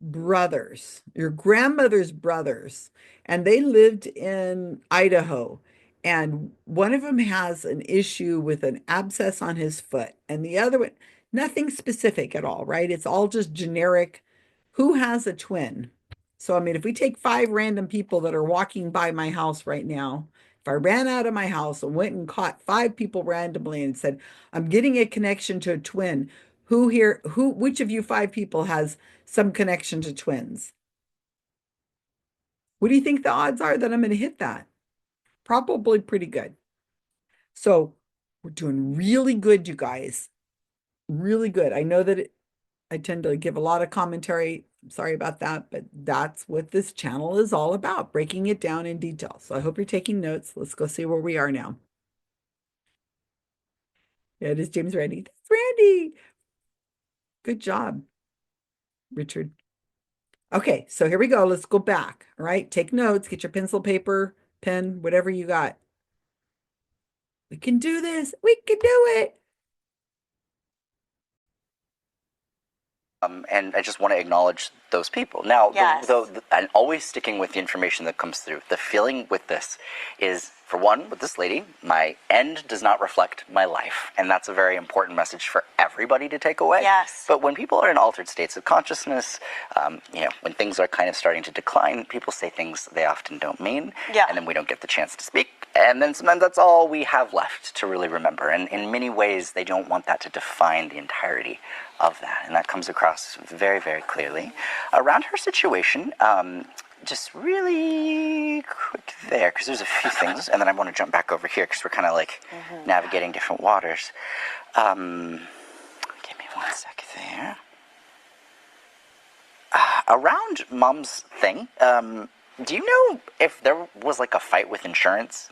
brothers, your grandmother's brothers, and they lived in Idaho. And one of them has an issue with an abscess on his foot, and the other one, nothing specific at all, right? It's all just generic. Who has a twin? So, I mean, if we take 5 random people that are walking by my house right now, if I ran out of my house and went and caught 5 people randomly and said, I'm getting a connection to a twin, which of you 5 people has some connection to twins? What do you think the odds are that I'm going to hit that? Probably pretty good. So we're doing really good, you guys. Really good. I know that I tend to give a lot of commentary. I'm sorry about that, but that's what this channel is all about, breaking it down in detail. So I hope you're taking notes. Let's go see where we are now. Yeah, it is James Randi. That's Randy. Good job, Richard. Okay, so here we go. Let's go back. All right, take notes. Get your pencil, paper, pen, whatever you got. We can do this. We can do it. And I just want to acknowledge those people. Now, Yes. and always sticking with the information that comes through. The feeling with this is, for one, with this lady, my end does not reflect my life. And that's a very important message for everybody to take away. Yes. But when people are in altered states of consciousness, when things are kind of starting to decline, people say things they often don't mean. Yeah. And then we don't get the chance to speak. And then sometimes that's all we have left to really remember. And in many ways, they don't want that to define the entirety of that. And that comes across very, very clearly. Around her situation, just really quick there, because there's a few things. And then I want to jump back over here, because we're kind of like navigating different waters. Give me 1 sec there. Around Mom's thing, do you know if there was like a fight with insurance?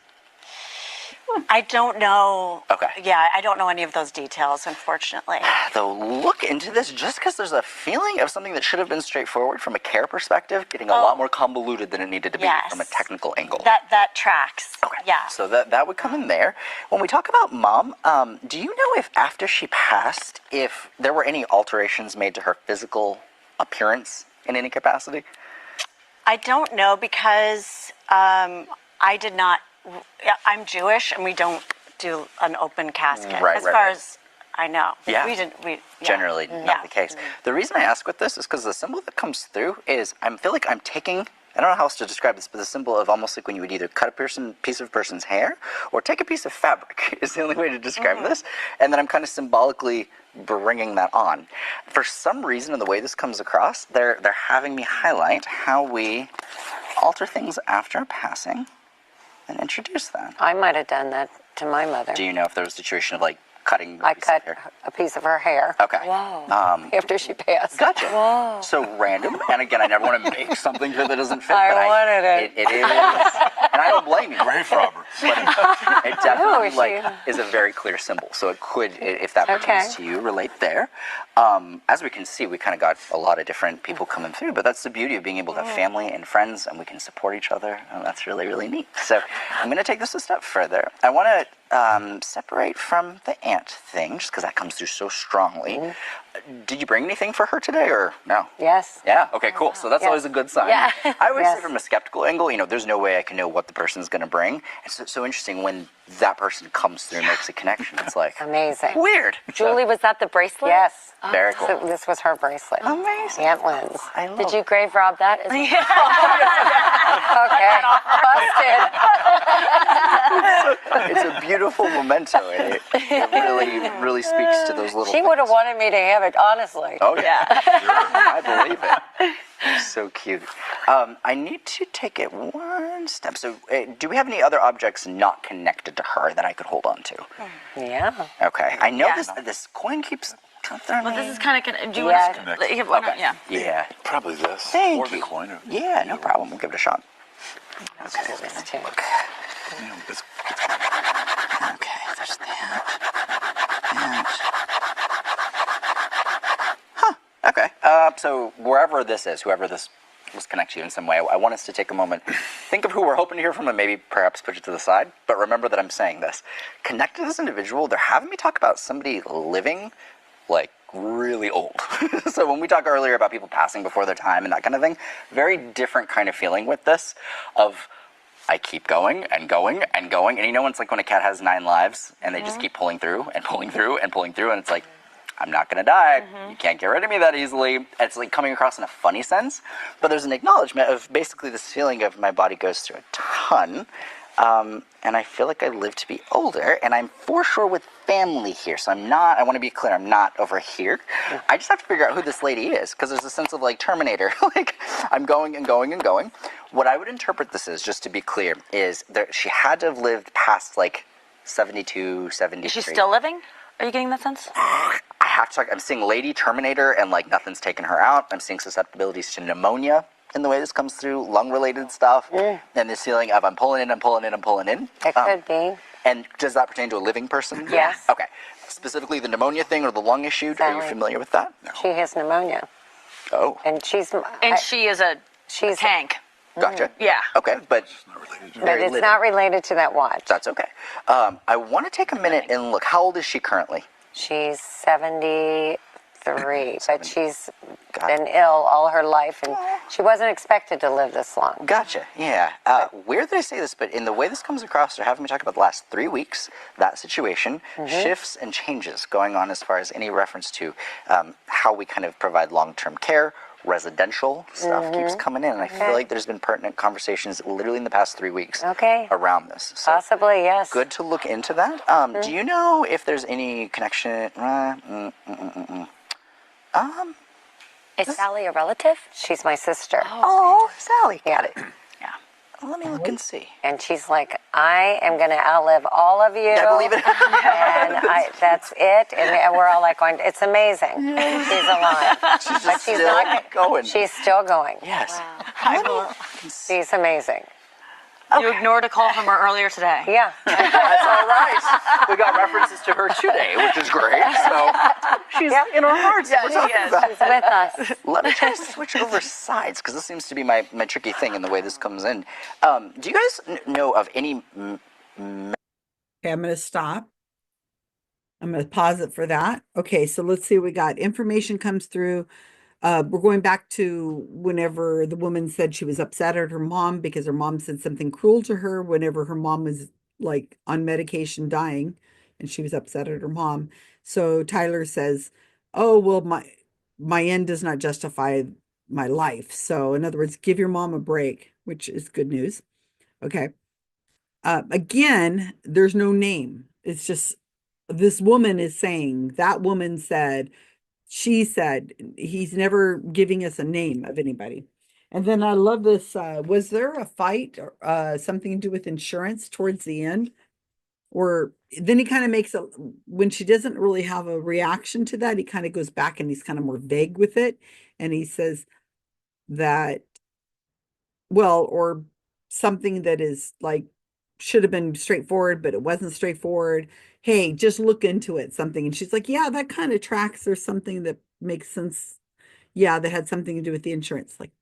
I don't know. Okay. Yeah, I don't know any of those details, unfortunately. Though, look into this, just because there's a feeling of something that should have been straightforward from a care perspective, getting a lot more convoluted than it needed to be from a technical angle. That tracks. Okay. Yeah. So that would come in there. When we talk about Mom, do you know if after she passed, if there were any alterations made to her physical appearance in any capacity? I don't know because I did not. I'm Jewish, and we don't do an open casket. Right, as right, far right. as I know. Yeah. We didn't. Generally not the case. The reason I ask with this is because the symbol that comes through is I feel like I'm taking, I don't know how else to describe this, but the symbol of almost like when you would either cut a piece of a person's hair or take a piece of fabric is the only way to describe this. And then I'm kind of symbolically bringing that on. For some reason, in the way this comes across, they're having me highlight how we alter things after passing and introduce that. I might have done that to my mother. Do you know if there was a situation of like cutting I piece of cut hair? a piece of her hair Okay. after she passed. Gotcha. So random, and again, I never want to make something here that doesn't fit. I but wanted it. It is, and I don't blame you. Grave robber. But it definitely No, is a very clear symbol. So it could, if that pertains to you, relate there. As we can see, we kind of got a lot of different people coming through, but that's the beauty of being able to have family and friends, and we can support each other, and that's really, really neat. So I'm going to take this a step further. I want to separate from the aunt thing, just because that comes through so strongly. Did you bring anything for her today, or no? Yes. Yeah. Okay. Cool. So that's Yes. always a good sign. Yeah. I always say Yes. from a skeptical angle, there's no way I can know what the person's going to bring. It's so interesting when that person comes through and makes a connection. It's like Amazing. weird. Julie, was that the bracelet? Yes. Very cool. So this was her bracelet. Amazing. Aunt Lynn's. I love Did you grave rob that? As well? Okay. Busted. It's a beautiful memento, and it really, really speaks to those little. She would have wanted me to have it, honestly. Oh yeah, I believe it. So cute. I need to take it one step. So, do we have any other objects not connected to her that I could hold on to? Yeah. Okay. I know this coin keeps kind of throwing Well, me. this is kind of. Do you Yeah. want to? Why not? Yeah. Yeah. Probably this. Thank or the you. coin. Or, Yeah, no problem. We'll give it a shot. Okay. This too. It's Okay, there's that. Huh. Okay. So wherever this is, whoever this was connected to in some way, I want us to take a moment, think of who we're hoping to hear from, and maybe perhaps put it to the side. But remember that I'm saying this. Connect to this individual. They're having me talk about somebody living like really old. So when we talked earlier about people passing before their time and that kind of thing, very different kind of feeling with this of I keep going and going and going. And it's like when a cat has 9 lives and they just keep pulling through and pulling through and pulling through. And it's like, I'm not going to die. You can't get rid of me that easily. It's like coming across in a funny sense. But there's an acknowledgement of basically this feeling of my body goes through a ton. And I feel like I live to be older, and I'm for sure with family here. So I want to be clear, I'm not over here. I just have to figure out who this lady is, because there's a sense of like Terminator. Like, I'm going and going and going. What I would interpret this as, just to be clear, is that she had to have lived past like 72, 73. Is she still living? Are you getting that sense? I have to talk, I'm seeing Lady Terminator, and like nothing's taken her out. I'm seeing susceptibilities to pneumonia in the way this comes through, lung-related stuff, and this feeling of I'm pulling in, I'm pulling in, I'm pulling in. It could be. And does that pertain to a living person? Yes. Okay. Specifically the pneumonia thing or the lung issue? Are you Sally. familiar with that? She has pneumonia, Oh, and she's She is a she's tank. gotcha. Yeah. Okay, but Not related to but very it's living. not related to that watch. That's okay. I want to take a minute and look. How old is she currently? She's 73, but she's Got it. been ill all her life, and she wasn't expected to live this long. Gotcha. Yeah. Weird that I say this, but in the way this comes across, they're having me talk about the last 3 weeks, that situation, shifts and changes going on as far as any reference to how we kind of provide long-term care. Residential stuff keeps coming in, and I feel like there's been pertinent conversations literally in the past 3 weeks around this. So Possibly, yes. good to look into that. Do you know if there's any connection? Is Sally a relative? She's my sister, Oh, Sally. Yeah. Got it. Yeah. Well, let me look and see. and she's like, I am going to outlive all of you. I believe it. And that's it. And we're all like going, it's amazing. She's alive. She's just she's still not going. She's still going. Yes. She's amazing. You ignored a call from her earlier today. Yeah. That's all right. We got references to her today, which is great. So she's in our hearts. We're talking about it. She's with us. Let me try to switch over sides because this seems to be my tricky thing in the way this comes in. Do you guys know of any? Okay, I'm going to stop. I'm going to pause it for that. Okay, so let's see what we got. Information comes through. We're going back to whenever the woman said she was upset at her mom because her mom said something cruel to her whenever her mom was like on medication dying and she was upset at her mom. So Tyler says, oh, well, my end does not justify my life. So in other words, give your mom a break, which is good news. Okay. Again, there's no name. It's just this woman is saying, that woman said, she said, he's never giving us a name of anybody. And then I love this. Was there a fight or something to do with insurance towards the end? Or then he kind of makes when she doesn't really have a reaction to that, he kind of goes back and he's kind of more vague with it. And he says that, well, or something that is like, should have been straightforward, but it wasn't straightforward. Hey, just look into it, something. And she's like, yeah, that kind of tracks. There's something that makes sense. Yeah, that had something to do with the insurance. Like,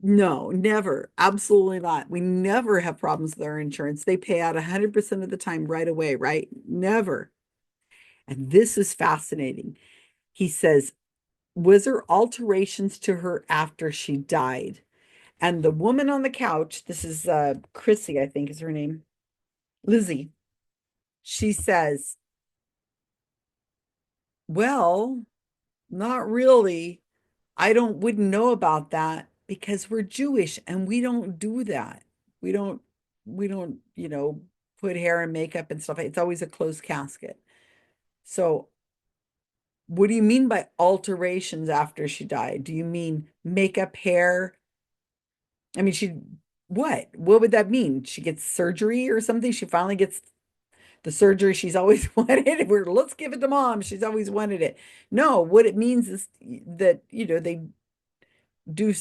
no, never. Absolutely not. We never have problems with our insurance. They pay out 100% of the time right away, right? Never. And this is fascinating. He says, was there alterations to her after she died? And the woman on the couch, this is Chrissy, I think is her name, Lizzie. She says, well, not really. Wouldn't know about that because we're Jewish and we don't do that. We don't, put hair and makeup and stuff. It's always a closed casket. So what do you mean by alterations after she died? Do you mean makeup, hair? I mean, what would that mean? She gets surgery or something? She finally gets the surgery she's always wanted. Let's give it to mom. She's always wanted it. No, what it means is that, they do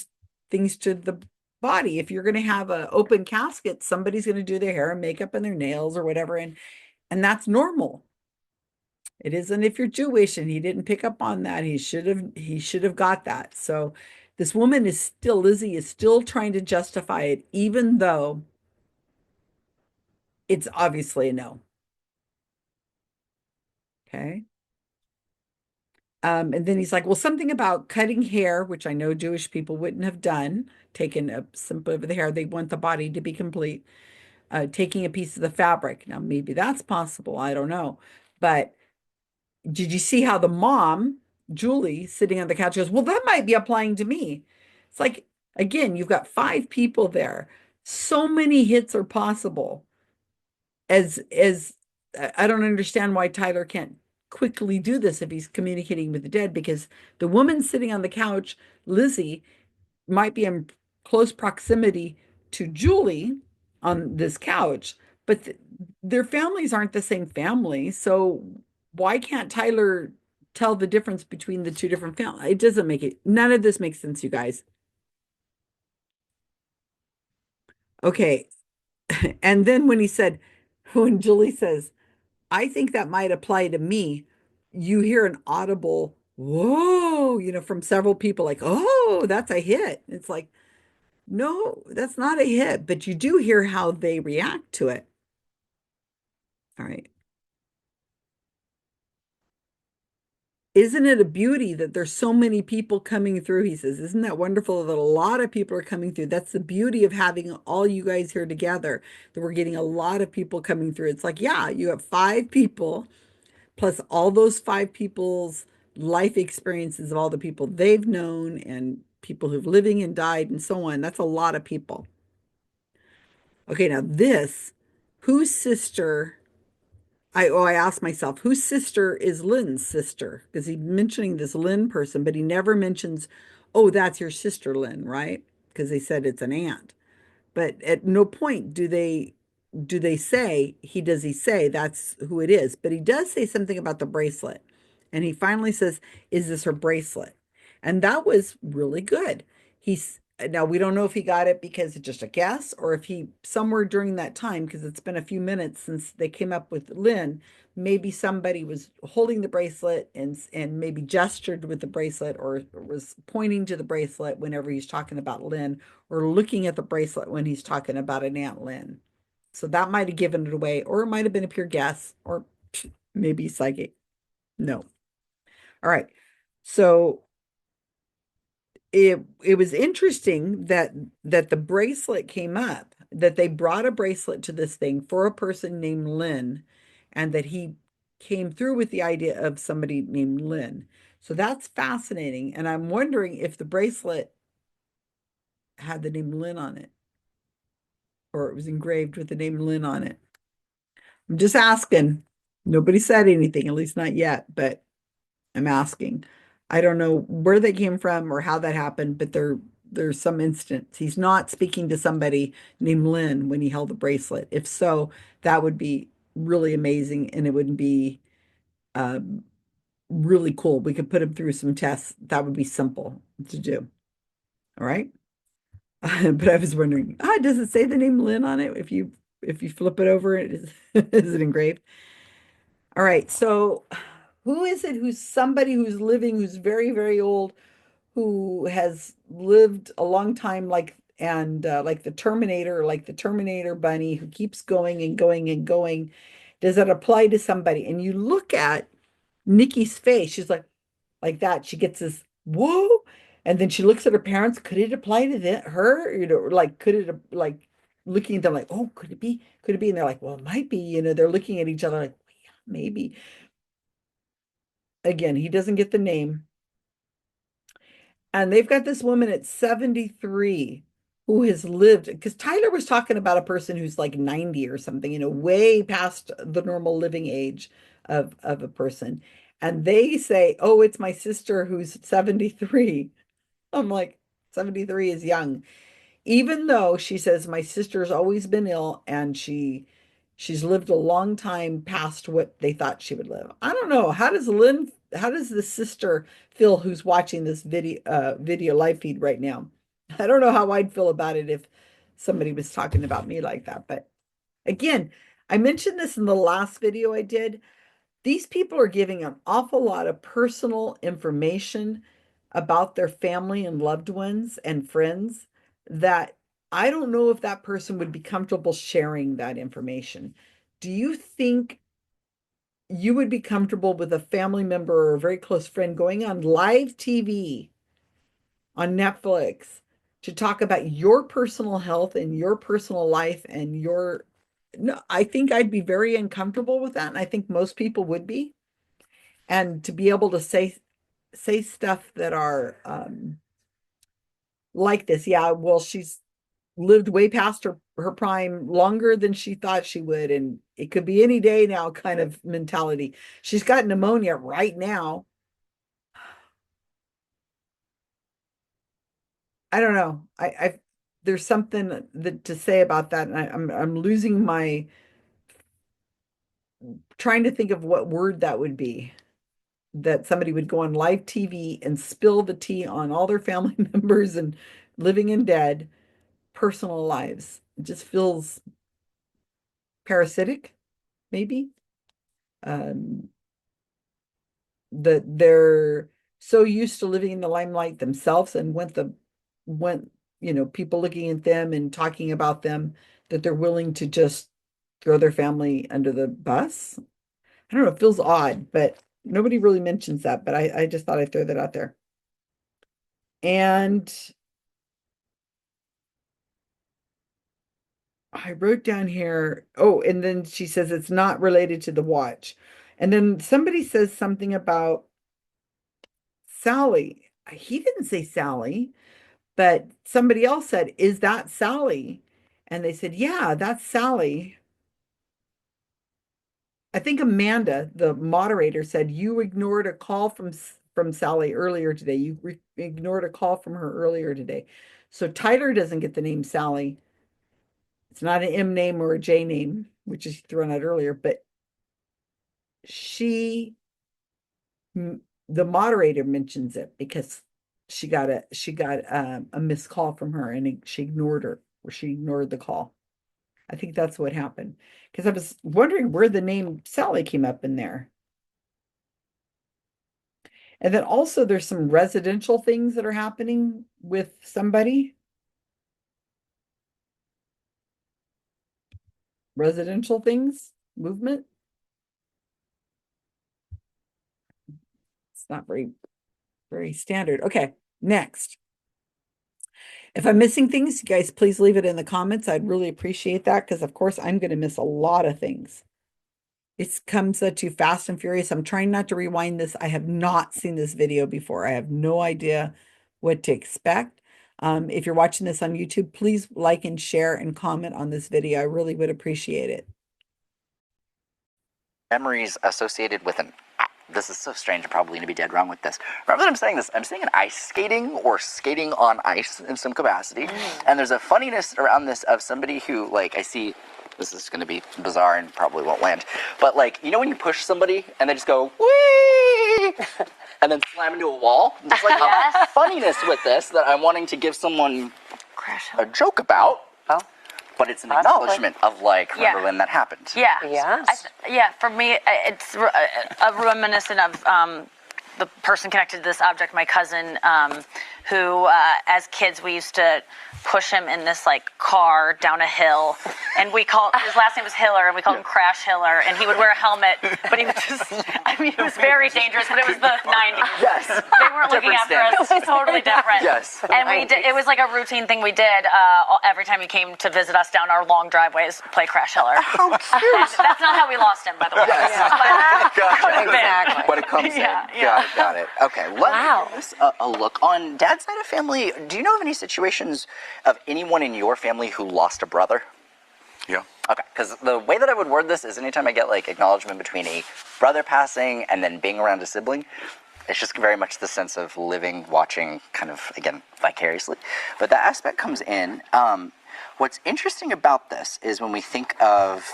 things to the body. If you're going to have an open casket, somebody's going to do their hair and makeup and their nails or whatever. And that's normal. It isn't if you're Jewish, and he didn't pick up on that. He should have got that. So this woman Lizzie is still trying to justify it, even though it's obviously a no. Okay. And then he's like, well, something about cutting hair, which I know Jewish people wouldn't have done, taken a simple of the hair. They want the body to be complete. Taking a piece of the fabric. Now, maybe that's possible. I don't know. But did you see how the mom, Julie, sitting on the couch goes, well, that might be applying to me. It's like, again, you've got 5 people there. So many hits are possible. As I don't understand why Tyler can't quickly do this if he's communicating with the dead, because the woman sitting on the couch, Lizzie, might be in close proximity to Julie on this couch, but their families aren't the same family. So why can't Tyler tell the difference between the two different families? It doesn't make it. None of this makes sense, you guys. Okay. And then when he said, when Julie says, I think that might apply to me, you hear an audible, whoa, from several people like, oh, that's a hit. It's like, no, that's not a hit, but you do hear how they react to it. All right. Isn't it a beauty that there's so many people coming through? He says, isn't that wonderful that a lot of people are coming through? That's the beauty of having all you guys here together, that we're getting a lot of people coming through. It's like, yeah, you have 5 people plus all those 5 people's life experiences of all the people they've known and people who've living and died and so on. That's a lot of people. Okay, now this, whose sister, I asked myself, whose sister is Lynn's sister? Because he's mentioning this Lynn person, but he never mentions, oh, that's your sister, Lynn, right? Because they said it's an aunt. But at no point do they say he say that's who it is, but he does say something about the bracelet. And he finally says, is this her bracelet? And that was really good. He's Now we don't know if he got it because it's just a guess, or if he somewhere during that time, because it's been a few minutes since they came up with Lynn, maybe somebody was holding the bracelet and maybe gestured with the bracelet or was pointing to the bracelet whenever he's talking about Lynn, or looking at the bracelet when he's talking about an Aunt Lynn. So that might have given it away, or it might have been a pure guess, or maybe psychic. No. All right. So it was interesting that the bracelet came up, that they brought a bracelet to this thing for a person named Lynn, and that he came through with the idea of somebody named Lynn. So that's fascinating. And I'm wondering if the bracelet had the name Lynn on it, or it was engraved with the name Lynn on it. I'm just asking. Nobody said anything, at least not yet, but I'm asking. I don't know where they came from or how that happened, but there's some instance. He's not speaking to somebody named Lynn when he held the bracelet. If so, that would be really amazing, and it would be um, really cool. We could put him through some tests. That would be simple to do. All right. But I was wondering, does it say the name Lynn on it? If you flip it over, is it engraved? All right. So who is it who's somebody who's living, who's very, very old, who has lived a long time, like the Terminator, like the Terminator bunny who keeps going and going and going? Does that apply to somebody? And you look at Nikki's face, she's like that. She gets this whoa, and then she looks at her parents. Could it apply to her? Like could it like looking at them like, oh, could it be? Could it be? And they're like, well, it might be. They're looking at each other like, yeah, maybe. Again, he doesn't get the name. And they've got this woman at 73 who has lived, because Tyler was talking about a person who's like 90 or something, way past the normal living age of a person. And they say, oh, it's my sister who's 73. I'm like, 73 is young. Even though she says my sister's always been ill and she's lived a long time past what they thought she would live. I don't know. How does the sister feel who's watching this video live feed right now? I don't know how I'd feel about it if somebody was talking about me like that. But again, I mentioned this in the last video I did. These people are giving an awful lot of personal information about their family and loved ones and friends that I don't know if that person would be comfortable sharing that information. Do you think you would be comfortable with a family member or a very close friend going on live TV on Netflix to talk about your personal health and your personal life and your no, I think I'd be very uncomfortable with that, and I think most people would be. And to be able to say stuff that are like this, yeah, well, she's lived way past her prime longer than she thought she would, and it could be any day now kind of mentality. She's got pneumonia right now. I don't know. I there's something that to say about that, and I'm losing my trying to think of what word that would be. That somebody would go on live TV and spill the tea on all their family members and living and dead personal lives. It just feels parasitic. maybe. That they're so used to living in the limelight themselves and went people looking at them and talking about them that they're willing to just throw their family under the bus. I don't know, it feels odd, but nobody really mentions that, but I just thought I'd throw that out there. And I wrote down here, oh, and then she says it's not related to the watch. And then somebody says something about Sally. He didn't say Sally, but somebody else said, "Is that Sally?" And they said, "Yeah, that's Sally." I think Amanda, the moderator, said you ignored a call from Sally earlier today. You ignored a call from her earlier today. So Tyler doesn't get the name Sally. It's not an M name or a J name, which is thrown out earlier, but she, the moderator mentions it because she got a missed call from her and she ignored her, or she ignored the call. I think that's what happened because I was wondering where the name Sally came up in there. And then also there's some residential things that are happening with somebody. Residential things, movement. It's not very standard. Okay, next. If I'm missing things, you guys, please leave it in the comments. I'd really appreciate that because, of course, I'm going to miss a lot of things. It comes at you fast and furious. I'm trying not to rewind this. I have not seen this video before. I have no idea what to expect. If you're watching this on YouTube, please like and share and comment on this video. I really would appreciate it. Memories associated with this is so strange. I'm probably going to be dead wrong with this. Remember that I'm saying this. I'm saying an ice skating or skating on ice in some capacity. And there's a funniness around this of somebody who, like, I see, this is going to be bizarre and probably won't land. But, like, you know when you push somebody and they just go, whee! And then slam into a wall? There's, like, a funniness with this that I'm wanting to give someone a joke about. Oh. But it's an acknowledgement of, like, remember when that happened. Yeah. Yes. For me, it's a reminiscent of the person connected to this object, my cousin, who, as kids, we used to push him in this like car down a hill, and we called his last name was Hiller, and we called him Crash Hiller, and he would wear a helmet, but he was just, I mean, it was very dangerous, but it was the 90s. Yes. They weren't looking after us. It was totally different. Yes. And we did, it was like a routine thing we did every time he came to visit us down our long driveways, play Crash Hiller. How cute. That's not how we lost him, by the way. Gotcha. Exactly. But it comes Yeah, in. yeah. Got it. Okay, let me give this a look. On Dad's side of family, do you know of any situations of anyone in your family who lost a brother? Yeah. Okay, because the way that I would word this is anytime I get like acknowledgement between a brother passing and then being around a sibling, it's just very much the sense of living, watching, kind of, again, vicariously. But that aspect comes in. What's interesting about this is when we think of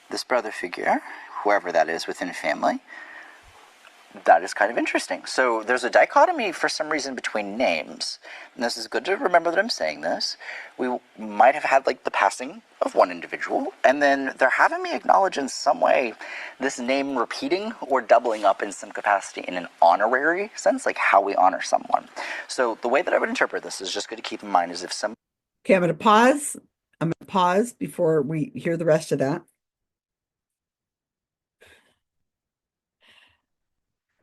this brother figure, whoever that is within family, that is kind of interesting. So there's a dichotomy for some reason between names. And this is good to remember that I'm saying this. We might have had like the passing of one individual, and then they're having me acknowledge in some way this name repeating or doubling up in some capacity in an honorary sense, like how we honor someone. So the way that I would interpret this is just good to keep in mind is if some. Okay, I'm going to pause. I'm going to pause before we hear the rest of that.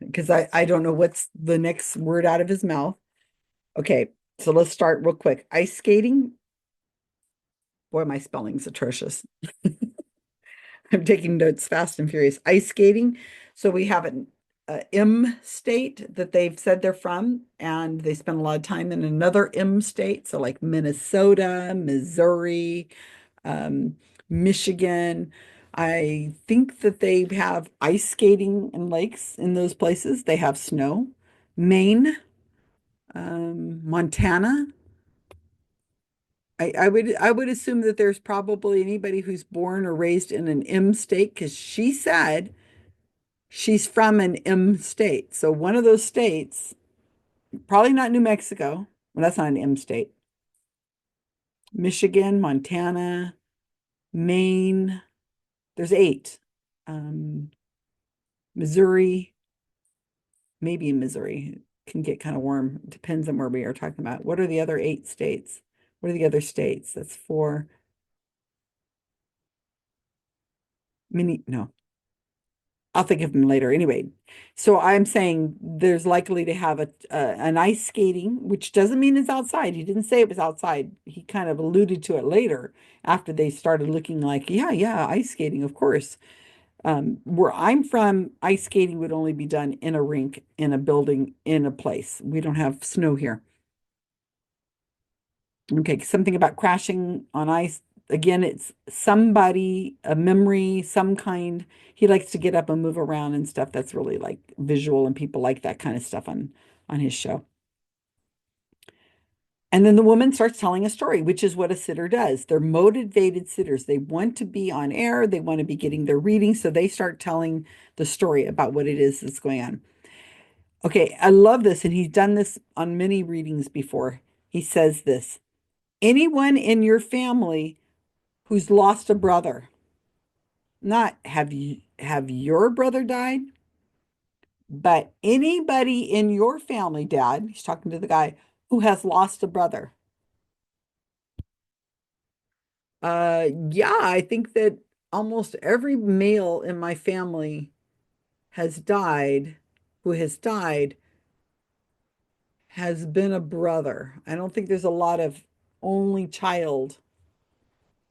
Because I don't know what's the next word out of his mouth. Okay, so let's start real quick. Ice skating. Boy, my spelling's atrocious. I'm taking notes fast and furious. Ice skating. So we have an M state that they've said they're from, and they spend a lot of time in another M state. So like Minnesota, Missouri, Michigan. I think that they have ice skating and lakes in those places. They have snow. Maine, Montana. I would assume that there's probably anybody who's born or raised in an M state because she said she's from an M state. So one of those states, probably not New Mexico. Well, that's not an M state. Michigan, Montana, Maine. There's 8. Um, Missouri, maybe in Missouri, can get kind of warm. Depends on where we are talking about. What are the other 8 states? What are the other states? That's 4. No, I'll think of them later. Anyway, so I'm saying there's likely to have an ice skating, which doesn't mean it's outside. He didn't say it was outside. He kind of alluded to it later after they started looking like, yeah, yeah, ice skating, of course. Where I'm from, ice skating would only be done in a rink, in a building, in a place. We don't have snow here. Okay, something about crashing on ice. Again, it's somebody, a memory, some kind. He likes to get up and move around and stuff. That's really like visual, and people like that kind of stuff on his show. And then the woman starts telling a story, which is what a sitter does. They're motivated sitters. They want to be on air, they want to be getting their reading, so they start telling the story about what it is that's going on. Okay, I love this, and he's done this on many readings before. He says this: anyone in your family who's lost a brother, not have your brother died, but anybody in your family, Dad, he's talking to the guy who has lost a brother. Yeah, I think that almost every male in my family has died, who has died, has been a brother. I don't think there's a lot of only child.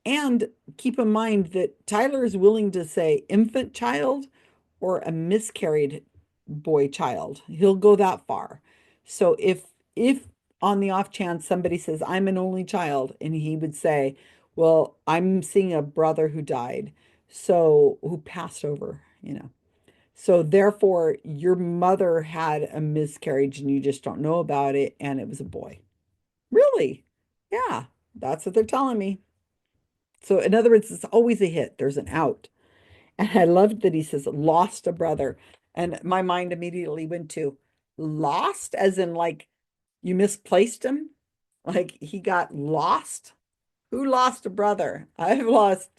And keep in mind that Tyler is willing to say infant child or a miscarried boy child. He'll go that far. So if on the off chance somebody says I'm an only child, and he would say, well, I'm seeing a brother who died, so who passed over, you know. So therefore your mother had a miscarriage and you just don't know about it, and it was a boy. Really? Yeah, that's what they're telling me. So in other words, it's always a hit. There's an out. And I loved that he says lost a brother. And my mind immediately went to lost, as in like you misplaced him. Like he got lost. Who lost a brother? I've lost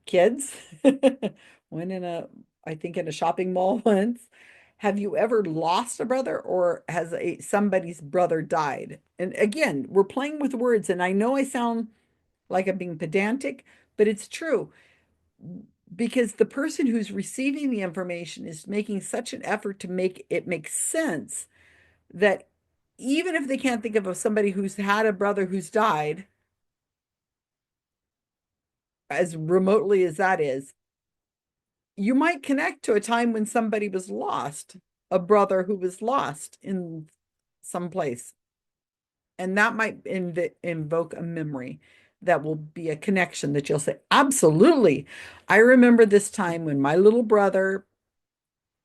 kids. Went in I think in a shopping mall once. Have you ever lost a brother, or has somebody's brother died? And again, we're playing with words, and I know I sound like I'm being pedantic, but it's true, because the person who's receiving the information is making such an effort to make it make sense that even if they can't think of somebody who's had a brother who's died, as remotely as that is, you might connect to a time when somebody was lost, a brother who was lost in some place. And that might invoke a memory that will be a connection that you'll say, absolutely. I remember this time when my little brother,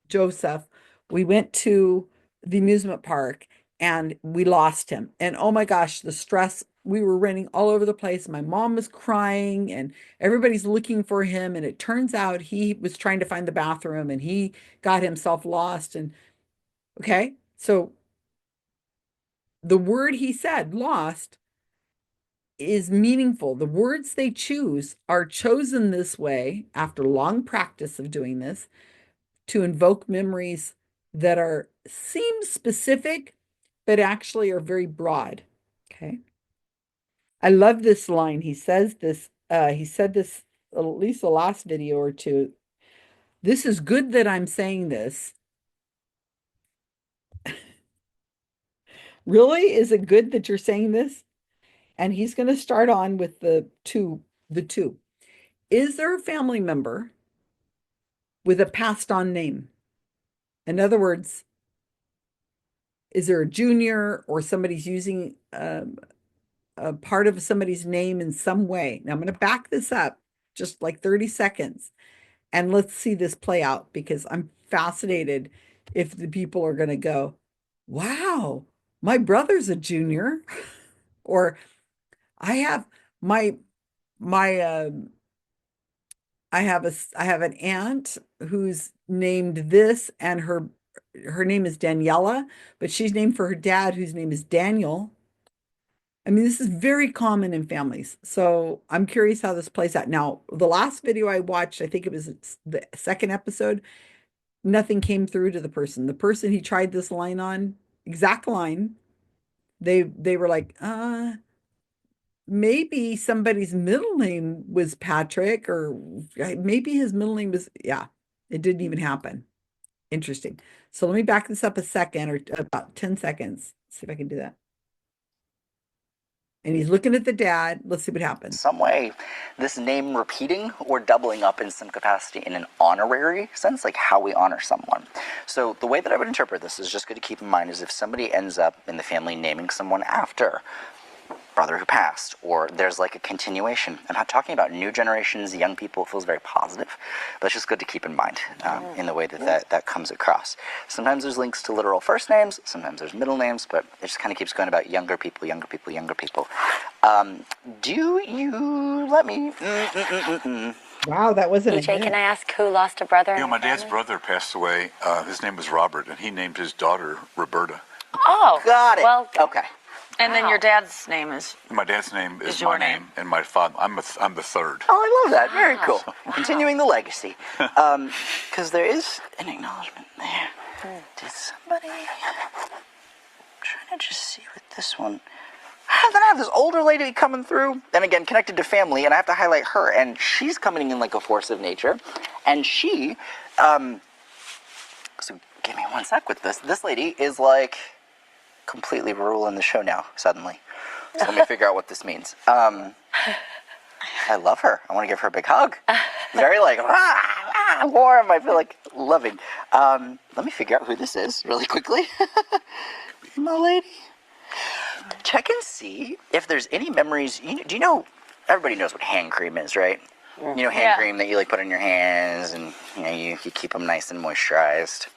Joseph, we went to the amusement park and we lost him. And oh my gosh, the stress, we were running all over the place. My mom was crying and everybody's looking for him. And it turns out he was trying to find the bathroom and he got himself lost. And okay, so the word he said, lost, is meaningful. The words they choose are chosen this way after long practice of doing this to invoke memories that seem specific, but actually are very broad. Okay. I love this line. He said this at least the last video or two. This is good that I'm saying this. Really? Is it good that you're saying this? And he's going to start on with the two. Is there a family member with a passed on name? In other words, is there a junior, or somebody's using a part of somebody's name in some way? Now I'm going to back this up just like 30 seconds and let's see this play out, because I'm fascinated if the people are going to go, wow, my brother's a junior, or I have my my I have an aunt who's named this, and her name is Daniela, but she's named for her dad, whose name is Daniel. I mean, this is very common in families. So I'm curious how this plays out. Now, the last video I watched, I think it was the second episode, nothing came through to the person. The person he tried this line on, exact line, they were like, maybe somebody's middle name was Patrick, or maybe his middle name was, yeah, it didn't even happen. Interesting. So let me back this up a second, or about 10 seconds. See if I can do that. And he's looking at the dad. Let's see what happens. Some way, this name repeating or doubling up in some capacity in an honorary sense, like how we honor someone. So the way that I would interpret this is just good to keep in mind is if somebody ends up in the family naming someone after brother who passed, or there's like a continuation. I'm not talking about new generations, young people. It feels very positive, but it's just good to keep in mind in the way that comes across. Sometimes there's links to literal first names, sometimes there's middle names, but it just kind of keeps going about younger people, younger people, younger people. Do you let me? Wow, that wasn't EJ, can I ask who lost a brother? You know, my dad's brother passed away. His name was Robert, and he named his daughter Roberta. Oh, Got it. Well, Okay. And then your dad's name is. My dad's name is your my name, and my father. I'm the third. Oh, I love that. Very cool. Continuing the legacy. Because there is an acknowledgement there. Did somebody... I'm trying to just see with this one. Then I have this older lady coming through, and again, connected to family, and I have to highlight her, and she's coming in like a force of nature. And she... so give me one sec with this. This lady is like... completely ruling the show now, suddenly. So let me figure out what this means. I love her. I want to give her a big hug. Very like, warm. I feel like loving. Let me figure out who this is really quickly. My lady. Check and see if there's any memories. Do you know, everybody knows what hand cream is, right? You know, hand cream that you like put on your hands and you keep them nice and moisturized.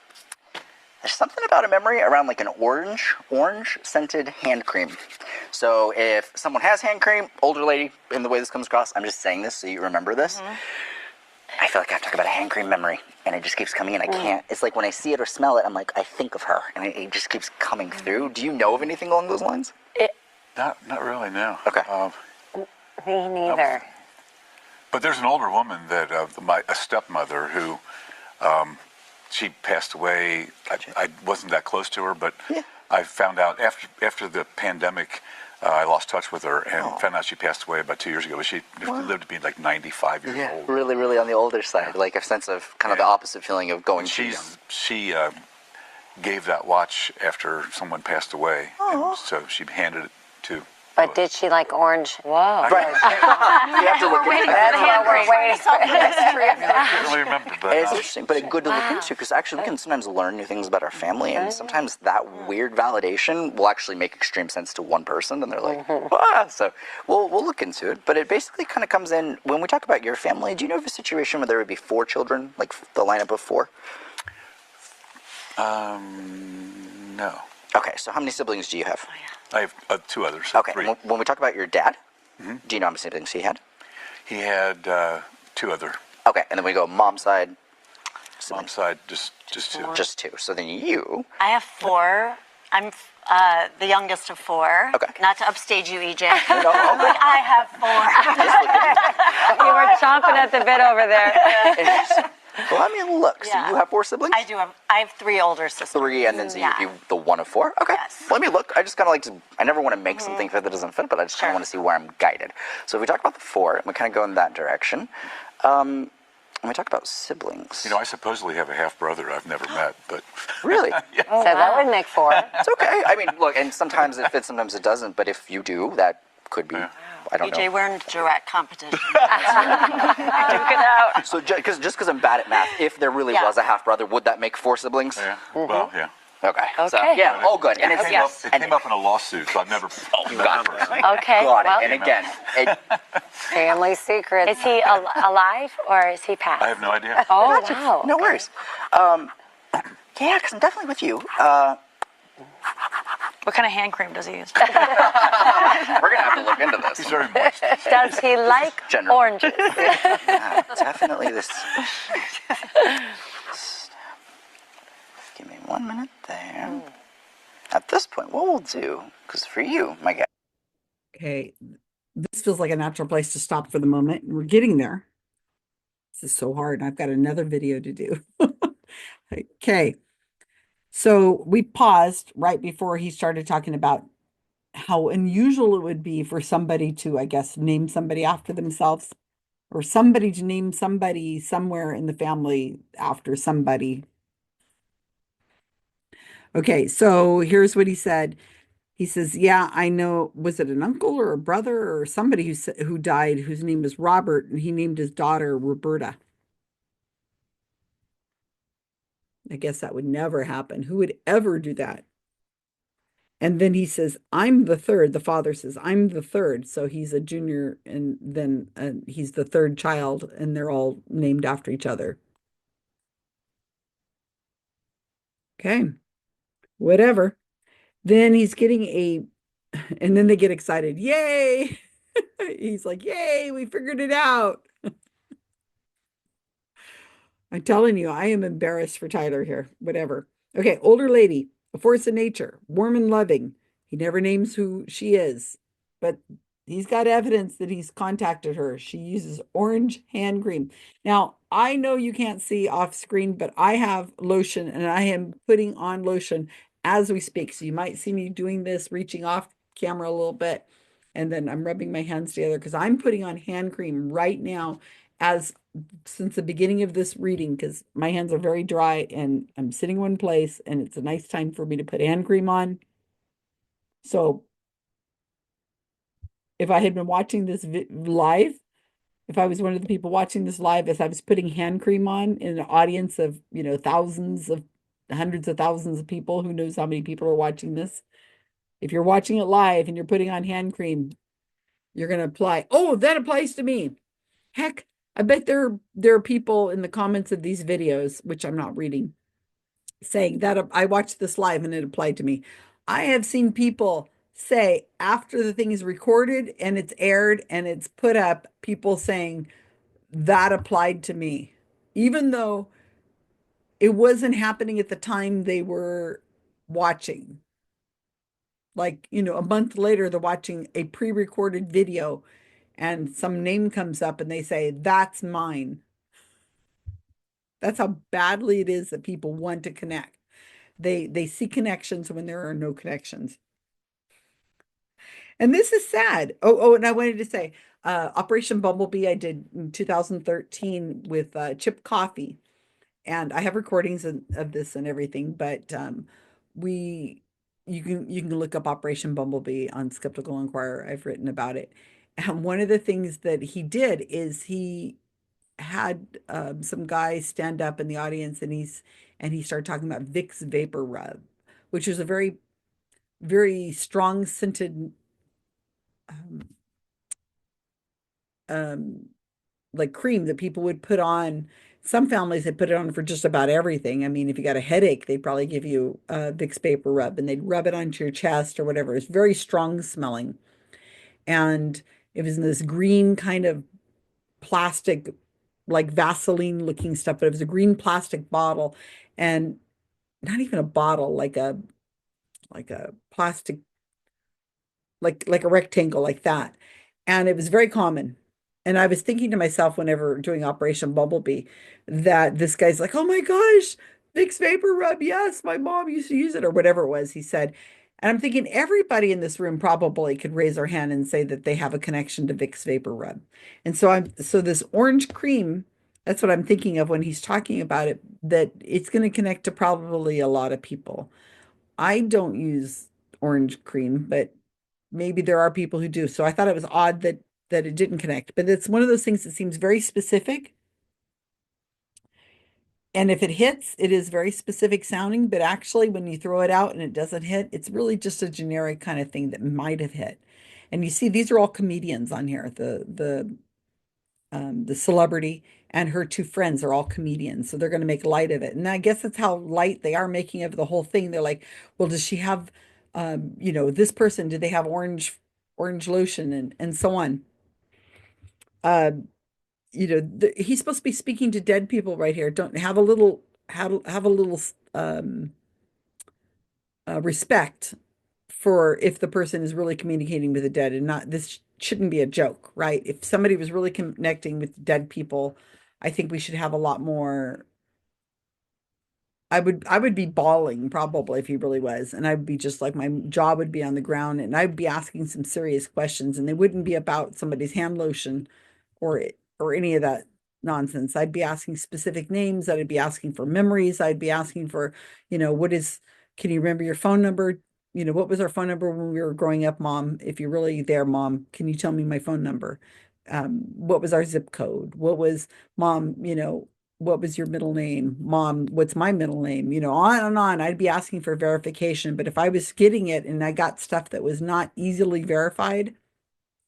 There's something about a memory around like an orange scented hand cream. So if someone has hand cream, older lady, in the way this comes across, I'm just saying this so you remember this. I feel like I have to talk about a hand cream memory, and it just keeps coming in. I can't. It's like when I see it or smell it, I'm like, I think of her, and it just keeps coming through. Do you know of anything along those lines? Not really, no. Okay. Me neither. But there's an older woman that a stepmother who. She passed away. I wasn't that close to her, but I found out after the pandemic, I lost touch with her and found out she passed away about 2 years ago. She lived to be like 95 years old. Really, really on the older side. Like a sense of kind of the opposite feeling of going too young. She gave that watch after someone passed away, and so she handed it to. But did she like orange? Whoa. Right. You have to look into that. That's what we're waiting for. I can't really remember, but It's interesting, but it's good to look into because actually we can sometimes learn new things about our family, and sometimes that weird validation will actually make extreme sense to one person, and they're like, So we'll look into it. But it basically kind of comes in when we talk about your family. Do you know of a situation where there would be 4 children, like the lineup of 4? no. Okay, so how many siblings do you have? I have 2 others. Okay, 3. when we talk about your dad, do you know how many siblings he had? He had 2 other. Okay, and then we go mom's side. Mom's side, just 2. Just 2. So then you. I have 4. I'm the youngest of 4. Okay. Not to upstage you, EJ. No, But I have 4. you were chomping at the bit over there. Well, I mean, look. So Yeah. you have 4 siblings? I do have. I have 3 older sisters. 3, and then so Yeah. you the one of 4. Okay. Yes. Let me look. I just kind of like to. I never want to make something that doesn't fit, but I just kind of want to see where I'm guided. So if we talk about the 4, we kind of go in that direction. When we talk about siblings, You know, I supposedly have a half brother I've never met, but really, So that would make 4. it's okay. I mean, look, and sometimes it fits, sometimes it doesn't. But if you do, that could be. I don't EJ, know. we're in direct competition. Duke it out. So just because I'm bad at math, if there really was a half brother, would that make 4 siblings? yeah. Well, yeah. Okay. So, Okay. yeah. Oh, good. And It it's came up in a lawsuit, so I've never met got the person. Okay. got well, it. And again, Family secrets. is he alive or is he passed? I have no idea. Oh, wow. no worries. Yeah, because I'm definitely with you. What kind of hand cream does he use? We're gonna have to look into He's this. very moist. Does he like General. oranges? Yeah, definitely this. Give me 1 minute there. At this point, what we'll do, because for you, my guy. Okay, this feels like a natural place to stop for the moment. We're getting there. This is so hard. I've got another video to do. Okay, so we paused right before he started talking about how unusual it would be for somebody to, I guess, name somebody after themselves, or somebody to name somebody somewhere in the family after somebody. Okay, so here's what he said. He says, "Yeah, I know. Was it an uncle or a brother or somebody who died whose name was Robert, and he named his daughter Roberta? I guess that would never happen. Who would ever do that?" And then he says, "I'm the third." The father says, "I'm the third." So he's a junior, and then he's the third child, and they're all named after each other. Okay, whatever. Then he's getting and then they get excited. Yay! He's like, "Yay, we figured it out." I'm telling you, I am embarrassed for Tyler here. Whatever. Okay, older lady, a force of nature, warm and loving. He never names who she is, but he's got evidence that he's contacted her. She uses orange hand cream. Now, I know you can't see off screen, but I have lotion and I am putting on lotion as we speak. So you might see me doing this, reaching off camera a little bit, and then I'm rubbing my hands together because I'm putting on hand cream right now as since the beginning of this reading because my hands are very dry and I'm sitting one place and it's a nice time for me to put hand cream on. So if I had been watching this live, if I was one of the people watching this live as I was putting hand cream on in an audience of, thousands of hundreds of thousands of people, who knows how many people are watching this. If you're watching it live and you're putting on hand cream, you're going to apply. Oh, that applies to me. Heck, I bet there are people in the comments of these videos, which I'm not reading, saying that I watched this live and it applied to me. I have seen people say after the thing is recorded and it's aired and it's put up, people saying that applied to me, even though it wasn't happening at the time they were watching. Like, a month later, they're watching a pre-recorded video and some name comes up and they say, "That's mine." That's how badly it is that people want to connect. They see connections when there are no connections. And this is sad. Oh, and I wanted to say, Operation Bumblebee I did in 2013 with Chip Coffey. And I have recordings of this and everything, but we you can look up Operation Bumblebee on Skeptical Inquirer. I've written about it. And one of the things that he did is he had some guy stand up in the audience and he started talking about Vicks Vapor Rub, which is a very, very strong scented um, um, like cream that people would put on. Some families had put it on for just about everything. I mean, if you got a headache, they'd probably give you Vicks Vapor Rub and they'd rub it onto your chest or whatever. It's very strong smelling. And it was in this green kind of plastic, like Vaseline looking stuff, but it was a green plastic bottle and not even a bottle, like a plastic, like a rectangle like that. And it was very common. And I was thinking to myself whenever doing Operation Bumblebee that this guy's like, "Oh my gosh, Vicks Vapor Rub. Yes, my mom used to use it," or whatever it was he said. And I'm thinking everybody in this room probably could raise their hand and say that they have a connection to Vicks Vapor Rub. And so this orange cream, that's what I'm thinking of when he's talking about it, that it's going to connect to probably a lot of people. I don't use orange cream, but maybe there are people who do. So I thought it was odd that it didn't connect, but it's one of those things that seems very specific. And if it hits, it is very specific sounding, but actually when you throw it out and it doesn't hit, it's really just a generic kind of thing that might have hit. And you see, these are all comedians on here. The celebrity and her two friends are all comedians, so they're going to make light of it. And I guess that's how light they are making of the whole thing. They're like, "Well, does she have, this person? Did they have orange lotion and so on?" Uh, he's supposed to be speaking to dead people right here. Don't have a little respect for if the person is really communicating with the dead and not, this shouldn't be a joke, right? If somebody was really connecting with dead people, I think we should have a lot more. I would be bawling probably if he really was. And I'd be just like my jaw would be on the ground and I'd be asking some serious questions and they wouldn't be about somebody's hand lotion or any of that nonsense. I'd be asking specific names, I'd be asking for memories, I'd be asking for, can you remember your phone number? What was our phone number when we were growing up, Mom? If you're really there, Mom, can you tell me my phone number? What was our zip code? What was, Mom, what was your middle name? Mom, what's my middle name? On and on. I'd be asking for verification. But if I was getting it and I got stuff that was not easily verified,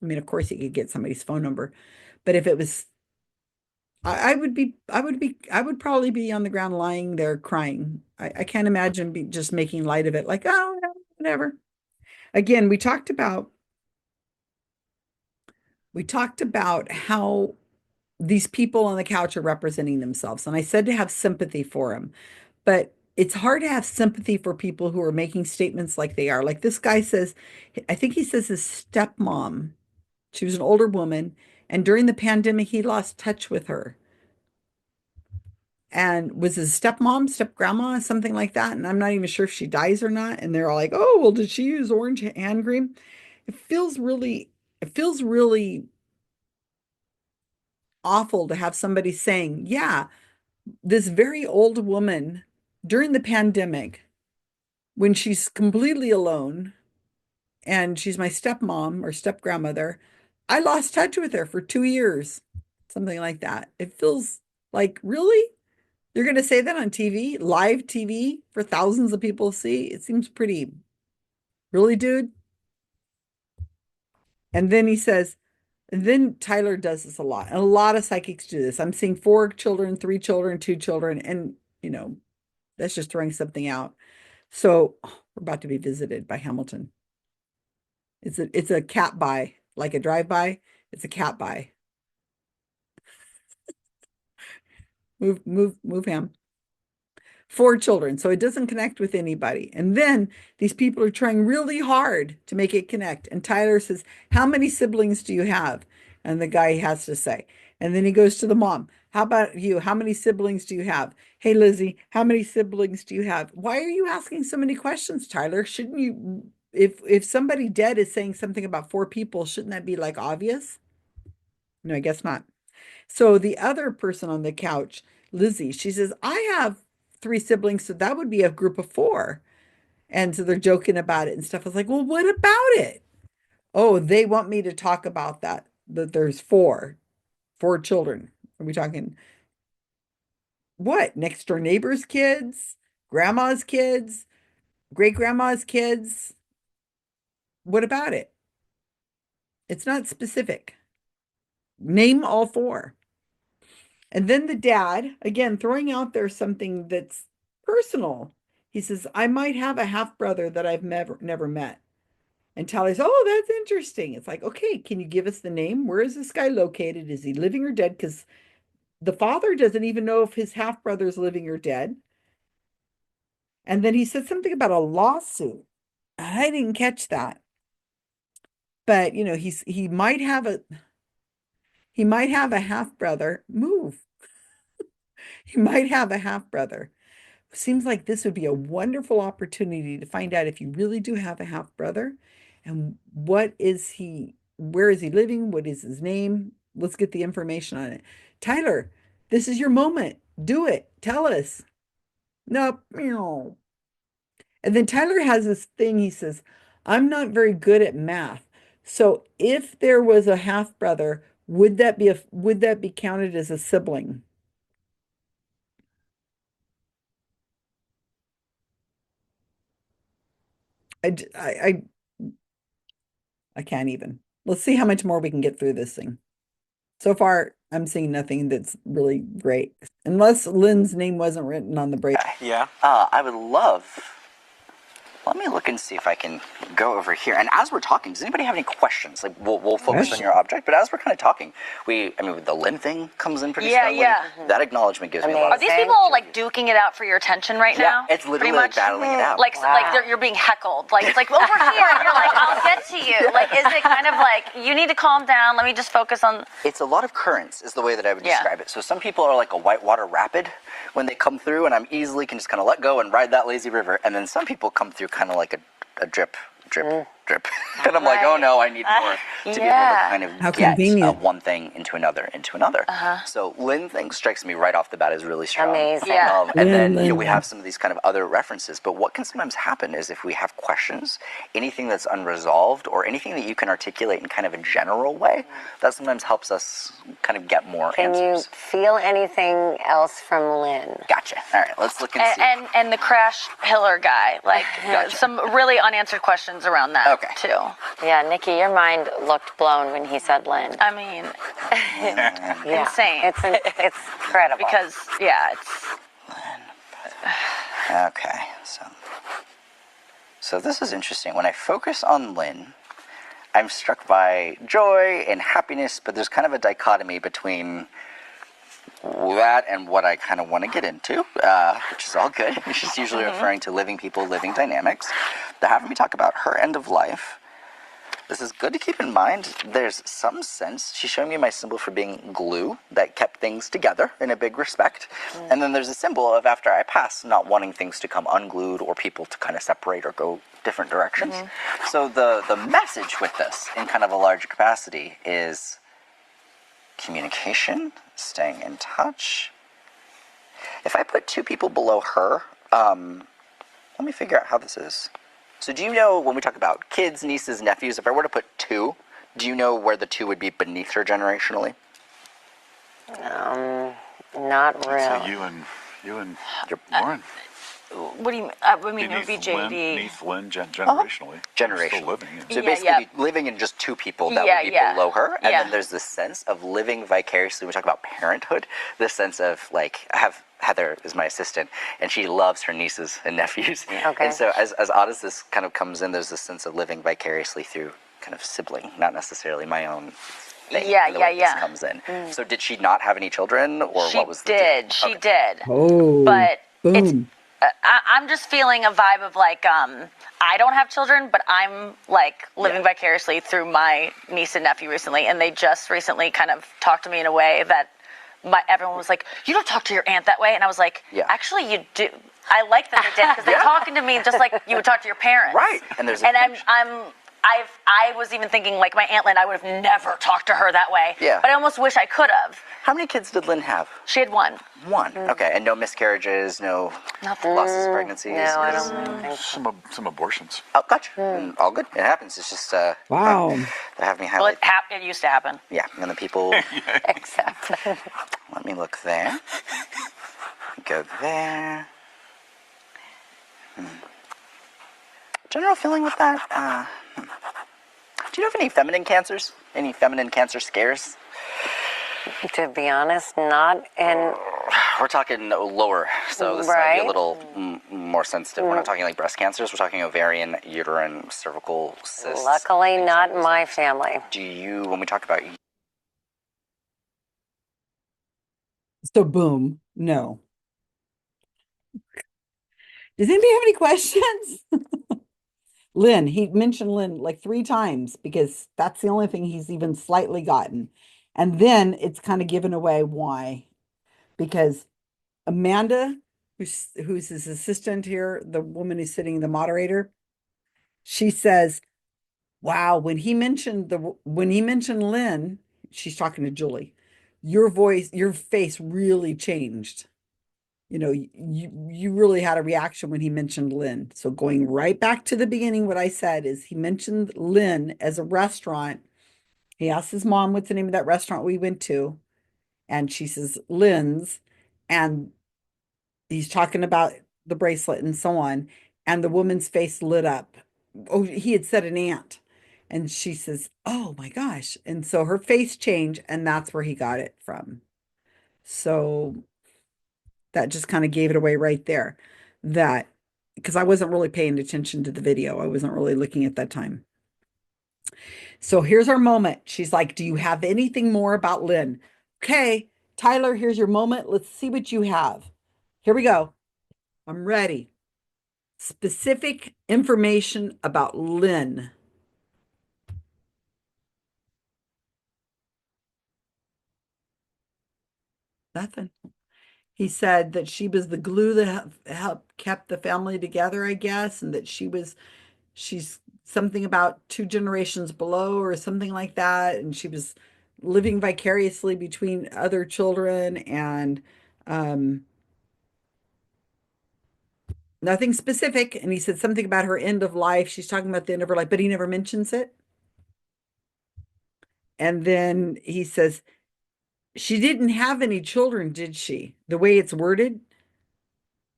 I mean, of course you could get somebody's phone number. But if it was, I would probably be on the ground lying there crying. I can't imagine just making light of it, like, oh, no, whatever. Again, we talked about how these people on the couch are representing themselves. And I said to have sympathy for them, but it's hard to have sympathy for people who are making statements like they are. Like this guy says, I think he says his stepmom, she was an older woman, and during the pandemic, he lost touch with her. And was his stepmom, step grandma, something like that. And I'm not even sure if she dies or not. And they're all like, oh, well, did she use orange hand cream? It feels really awful to have somebody saying, yeah, this very old woman during the pandemic, when she's completely alone and she's my stepmom or step grandmother, I lost touch with her for 2 years, something like that. It feels like, really? You're going to say that on TV, live TV for thousands of people to see? It seems pretty, really, dude? And then he says, and then Tyler does this a lot. And a lot of psychics do this. I'm seeing 4 children, 3 children, 2 children, and that's just throwing something out. So we're about to be visited by Hamilton. It's a cat by, like a drive-by. It's a cat by. Move him. 4 children, so it doesn't connect with anybody. And then these people are trying really hard to make it connect. And Tyler says, how many siblings do you have? And the guy has to say. And then he goes to the mom. How about you? How many siblings do you have? Hey, Lizzie, how many siblings do you have? Why are you asking so many questions, Tyler? Shouldn't you, if somebody dead is saying something about 4 people, shouldn't that be like obvious? No, I guess not. So the other person on the couch, Lizzie, she says, I have 3 siblings, so that would be a group of 4. And so they're joking about it and stuff. I was like, well, what about it? Oh, they want me to talk about that there's 4 children. Are we talking what? Next door neighbor's kids, grandma's kids, great grandma's kids? What about it? It's not specific. Name all 4. And then the dad, again, throwing out there something that's personal. He says, I might have a half brother that I've never met. And Tyler's, oh, that's interesting. It's like, okay, can you give us the name? Where is this guy located? Is he living or dead? Because the father doesn't even know if his half brother is living or dead. And then he said something about a lawsuit. I didn't catch that. But he might have a half brother. Move. He might have a half brother. Seems like this would be a wonderful opportunity to find out if you really do have a half brother and where is he living? What is his name? Let's get the information on it. Tyler, this is your moment. Do it. Tell us. Nope. And then Tyler has this thing. He says, I'm not very good at math. So if there was a half brother, would that be counted as a sibling? I can't even. Let's see how much more we can get through this thing. So far, I'm seeing nothing that's really great. Unless Lynn's name wasn't written on the break. Yeah. I would love let me look and see if I can go over here. And as we're talking, does anybody have any questions? Like, we'll focus on your object, but as we're kind of talking, the Lynn thing comes in pretty strongly. Yeah. That acknowledgement gives me a lot Are of these people like duking it out for your attention right now? it's literally Pretty like much? battling it out. Like, you're being heckled. Like, it's like over here. And you're like, I'll get to you. Like, is it kind of like you need to calm down? Let me just focus on. It's a lot of currents, is the way that I would describe it. So some people are like a whitewater rapid when they come through, and I'm easily can just kind of let go and ride that lazy river. And then some people come through kind of like a drip, drip, drip. And I'm like, oh no, I need more to be able to kind of How get convenient. one thing into another, So Lynn thing strikes me right off the bat as really strong. Amazing. Yeah. And then Lynn. we have some of these kind of other references. But what can sometimes happen is if we have questions, anything that's unresolved, or anything that you can articulate in kind of a general way, that sometimes helps us kind of get more Can you answers. feel anything else from Lynn? Gotcha. All right, let's look and see. And the crash pillar guy, like Gotcha. some really unanswered questions around that Okay. too. Yeah, Nikki, your mind looked blown when he said Lynn. I mean, Yeah. insane. It's incredible. because it's Okay, so this is interesting. When I focus on Lynn, I'm struck by joy and happiness, but there's kind of a dichotomy between that and what I kind of want to get into, which is all good. She's usually referring to living people, living dynamics. They're having me talk about her end of life. This is good to keep in mind. There's some sense, she's showing me my symbol for being glue that kept things together in a big respect. And then there's a symbol of after I pass, not wanting things to come unglued or people to kind of separate or go different directions. So the message with this in kind of a larger capacity is communication, staying in touch. If I put two people below her, let me figure out how this is. So do you know when we talk about kids, nieces, nephews, if I were to put two, do you know where the two would be beneath her generationally? Not So really. you and your Lauren. what do you mean? I mean, it would be JD. Beneath Lynn generationally. Generationally. Still living. Yeah. So Yeah, basically living in just two people that Yeah, would be yeah. below her. And Yeah. then there's this sense of living vicariously. We talk about parenthood, this sense of like, I have Heather is my assistant, and she loves her nieces and nephews. Okay. And so as odd as this kind of comes in, there's this sense of living vicariously through kind of sibling, not necessarily my own thing. Yeah, the way yeah, this comes in. So did she not have any children, or She what was the did. deal? She Okay. did. Oh, But it's boom. I'm just feeling a vibe of like I don't have children, but I'm like living vicariously through my niece and nephew recently, and they just recently kind of talked to me in a way that everyone was like, "You don't talk to your aunt that way," and I was like, Yeah. "Actually, you do." I like that they did because they're talking to me just like you would talk to your parents, Right. And there's a and connection. I was even thinking like my Aunt Lynn, I would have never talked to her that way. Yeah. But I almost wish I could have. How many kids did Lynn have? She had one. One. Okay, and no miscarriages, no losses, pregnancies. No, I don't think so. Some abortions. Oh, gotcha. All good. It happens. It's just Wow. they have me Well, highlight. it used to happen. Yeah, and the people. Except. Let me look there. Go there. General feeling with that. Do you know of any feminine cancers? Any feminine cancer scares? To be honest, not. And We're talking lower, so this might be a Right. little more sensitive. We're not talking like breast cancers. We're talking ovarian, uterine, cervical cysts. luckily, not in my family. Do you, when we talk about So boom. No. Does anybody have any questions? Lynn, he mentioned Lynn like 3 times because that's the only thing he's even slightly gotten. And then it's kind of given away why. Because Amanda, who's his assistant here, the woman who's sitting, the moderator, she says, wow, when he mentioned Lynn, she's talking to Julie, your face really changed. You know, you really had a reaction when he mentioned Lynn. So going right back to the beginning, what I said is he mentioned Lynn as a restaurant. He asked his mom what's the name of that restaurant we went to, and she says Lynn's, and he's talking about the bracelet and so on, and the woman's face lit up. Oh, he had said an aunt, and she says, "Oh my gosh!" And so her face changed, and that's where he got it from. So that just kind of gave it away right there, that because I wasn't really paying attention to the video. I wasn't really looking at that time. So here's our moment. She's like, do you have anything more about Lynn? Okay, Tyler, here's your moment. Let's see what you have. Here we go. I'm ready. Specific information about Lynn. Nothing. He said that she was the glue that helped kept the family together, I guess, and that she's something about 2 generations below or something like that, and she was living vicariously between other children, and um, nothing specific. And he said something about her end of life. She's talking about the end of her life, but he never mentions it. And then he says, she didn't have any children, did she? The way it's worded.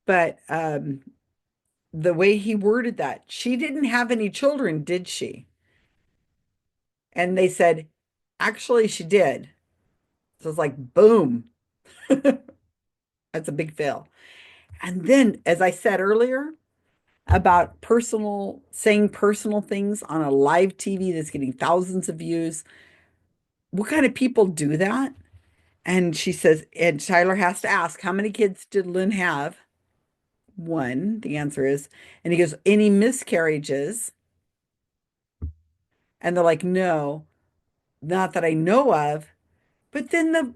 But the way he worded that, she didn't have any children, did she? And they said, actually, she did. So it's like, boom. That's a big fail. And then, as I said earlier, about saying personal things on a live TV that's getting thousands of views. What kind of people do that? And she says, and Tyler has to ask, how many kids did Lynn have? One, the answer is. And he goes, any miscarriages? And they're like, no, not that I know of. But then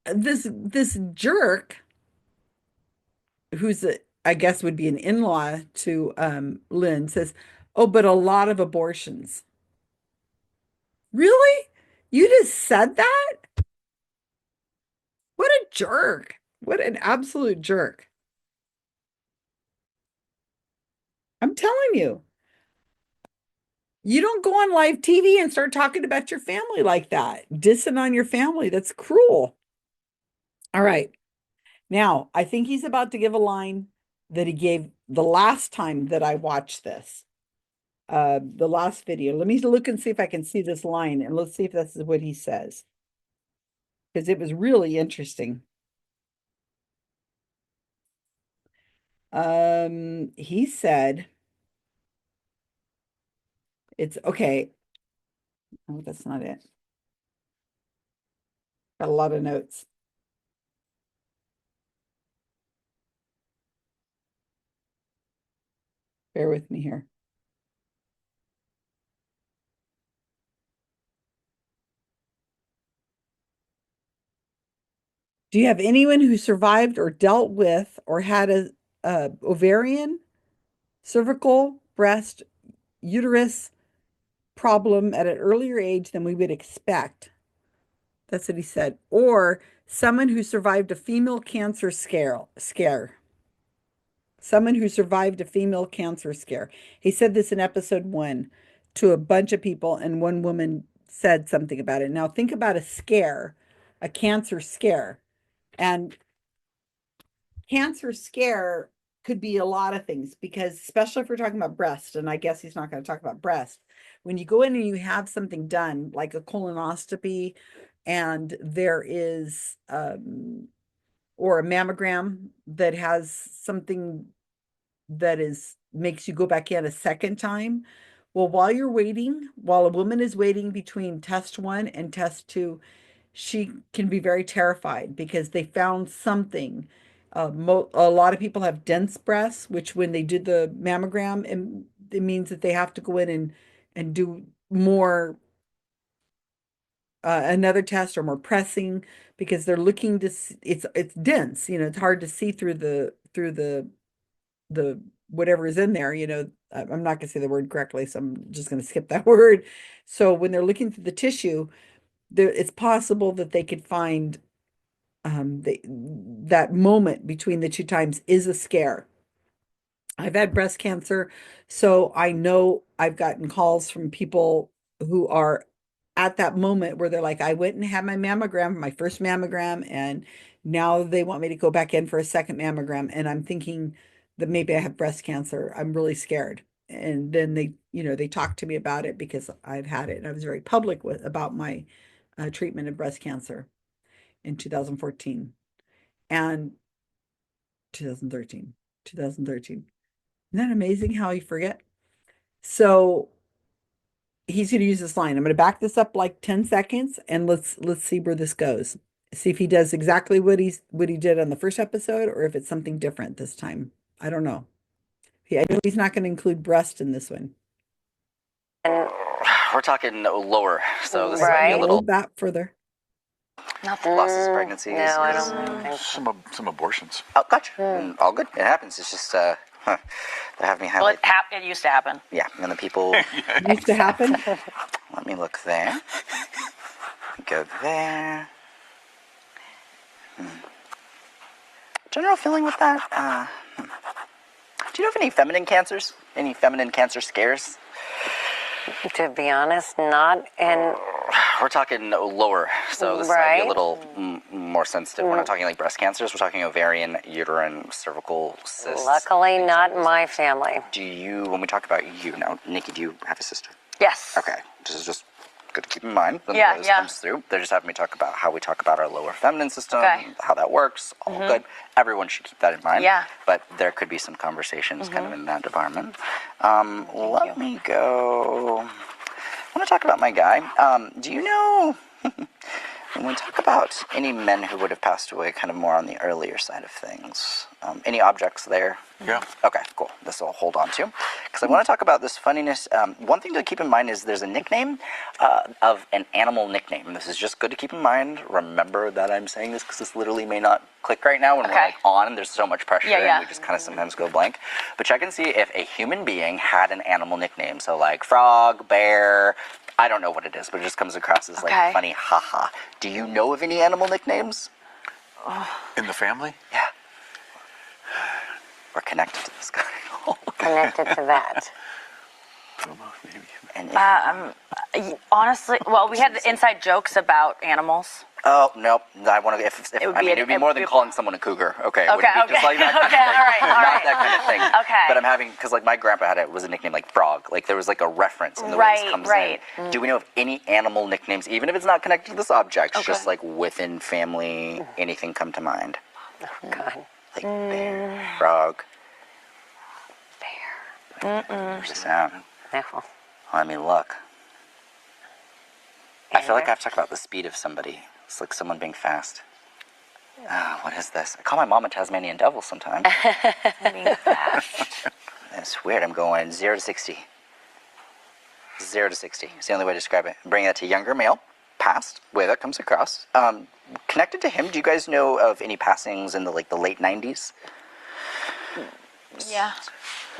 this jerk, who's I guess would be an in-law to Lynn, says, oh, but a lot of abortions. Really? You just said that? What a jerk. What an absolute jerk. I'm telling you, you don't go on live TV and start talking about your family like that, dissing on your family. That's cruel. All right. Now, I think he's about to give a line that he gave the last time that I watched this, the last video. Let me look and see if I can see this line, and let's see if this is what he says, because it was really interesting. He said, it's okay. Oh, that's not it. Got a lot of notes. Bear with me here. Do you have anyone who survived or dealt with or had a ovarian, cervical, breast, uterus problem at an earlier age than we would expect? That's what he said. Or someone who survived a female cancer scare. Someone who survived a female cancer scare. He said this in episode 1 to a bunch of people, and one woman said something about it. Now think about a scare, a cancer scare. And cancer scare could be a lot of things, because especially if we're talking about breast, and I guess he's not going to talk about breast. When you go in and you have something done like a colonoscopy, and there is or a mammogram that has something that makes you go back in a second time. Well, while you're waiting, while a woman is waiting between test 1 and test 2, she can be very terrified because they found something. A lot of people have dense breasts, which when they did the mammogram, it means that they have to go in and do more, another test or more pressing, because they're looking to see, it's dense, it's hard to see through the whatever is in there, I'm not going to say the word correctly, so I'm just going to skip that word. So when they're looking through the tissue, it's possible that they could find that moment between the 2 times is a scare. I've had breast cancer, so I know I've gotten calls from people who are at that moment where they're like, I went and had my mammogram, my first mammogram, and now they want me to go back in for a second mammogram. And I'm thinking that maybe I have breast cancer. I'm really scared. And then they talk to me about it because I've had it. And I was very public about my treatment of breast cancer in 2014 and 2013. Isn't that amazing how you forget? So he's going to use this line. I'm going to back this up like 10 seconds and let's see where this goes. See if he does exactly what he did on the first episode or if it's something different this time. I don't know. I know he's not going to include breast in this one. We're talking lower, so this Right. might be a little Hold that further. losses, pregnancies. No, I don't think so. Some abortions. Oh, gotcha. All good. It happens. It's just they have me Well, highlight. it used to happen. Yeah, and the people. It used to happen. Let me look there. Go there. General feeling with that? Do you know of any feminine cancers? Any feminine cancer scares? To be honest, not. And We're talking lower, so this might be a Right. little more sensitive. We're not talking like breast cancers. We're talking ovarian, uterine, cervical cysts. luckily, not in my family. Do you, when we talk about you now, Nikki, do you have a sister? Yes. Okay, this is just good to keep in mind when Yeah, this yeah. comes through. They're just having me talk about how we talk about our lower feminine system, Okay. how that works, all good. Everyone should keep that in mind. Yeah. But there could be some conversations kind of in that department. Let me go. I want to talk about my guy. Do you know, when we talk about any men who would have passed away kind of more on the earlier side of things, any objects there? Yeah. Okay, cool. This I'll hold on to. Because I want to talk about this funniness. One thing to keep in mind is there's a nickname of an animal nickname. And this is just good to keep in mind. Remember that I'm saying this because this literally may not click right now when we're Okay. like on. There's so much pressure Yeah, yeah. and we just kind of sometimes go blank. But check and see if a human being had an animal nickname. So like frog, bear, I don't know what it is, but it just comes across as Okay. like funny, haha. Do you know of any animal nicknames? In the family? Yeah. We're connected to this guy. Connected to that. I don't know, maybe. And Honestly, well, we had inside jokes about animals. oh nope, I want to. If It would I be mean, an- it would be it more would than be- calling someone a cougar. Okay, it Okay, wouldn't be just okay. like that. Kind Okay, of thing. all right, all Not right. that kind of thing. Okay. But I'm having because like my grandpa had it was a nickname like Frog. Like there was like a reference in the way Right, this comes right. in. Do we know of any animal nicknames, even if it's not connected to this object, Okay. just like within family, anything come to mind? God. Like bear, frog. Bear. There's a sound. No. Let me look. I feel like I have to talk about the speed of somebody. It's like someone being fast. What is this? I call my mom a Tasmanian devil sometimes. That's weird. I'm going 0 to 60. 0 to 60. It's the only way to describe it. Bring that to younger male, past, way that comes across. Connected to him, do you guys know of any passings in the late 90s? Yeah.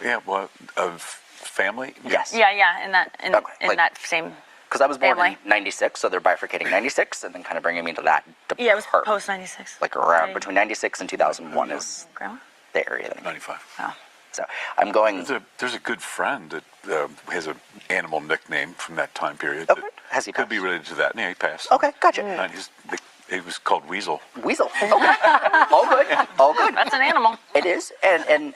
Yeah, well, of family? Yes. Yeah. In that Okay, like- that same. Because I was born Family. in 96, so they're bifurcating 96 and then kind of bringing me to that department. Yeah, it was post 96. Like around between 96 and 2001 is Grandma. the area that I'm in. 95. Oh. So I'm going. There's a good friend that has an animal nickname from that time period. Okay. That Has he could be passed? related to that. Yeah, he passed. Okay, gotcha. And it was called Weasel. Weasel. Okay. All good. All good. That's an animal. It is, and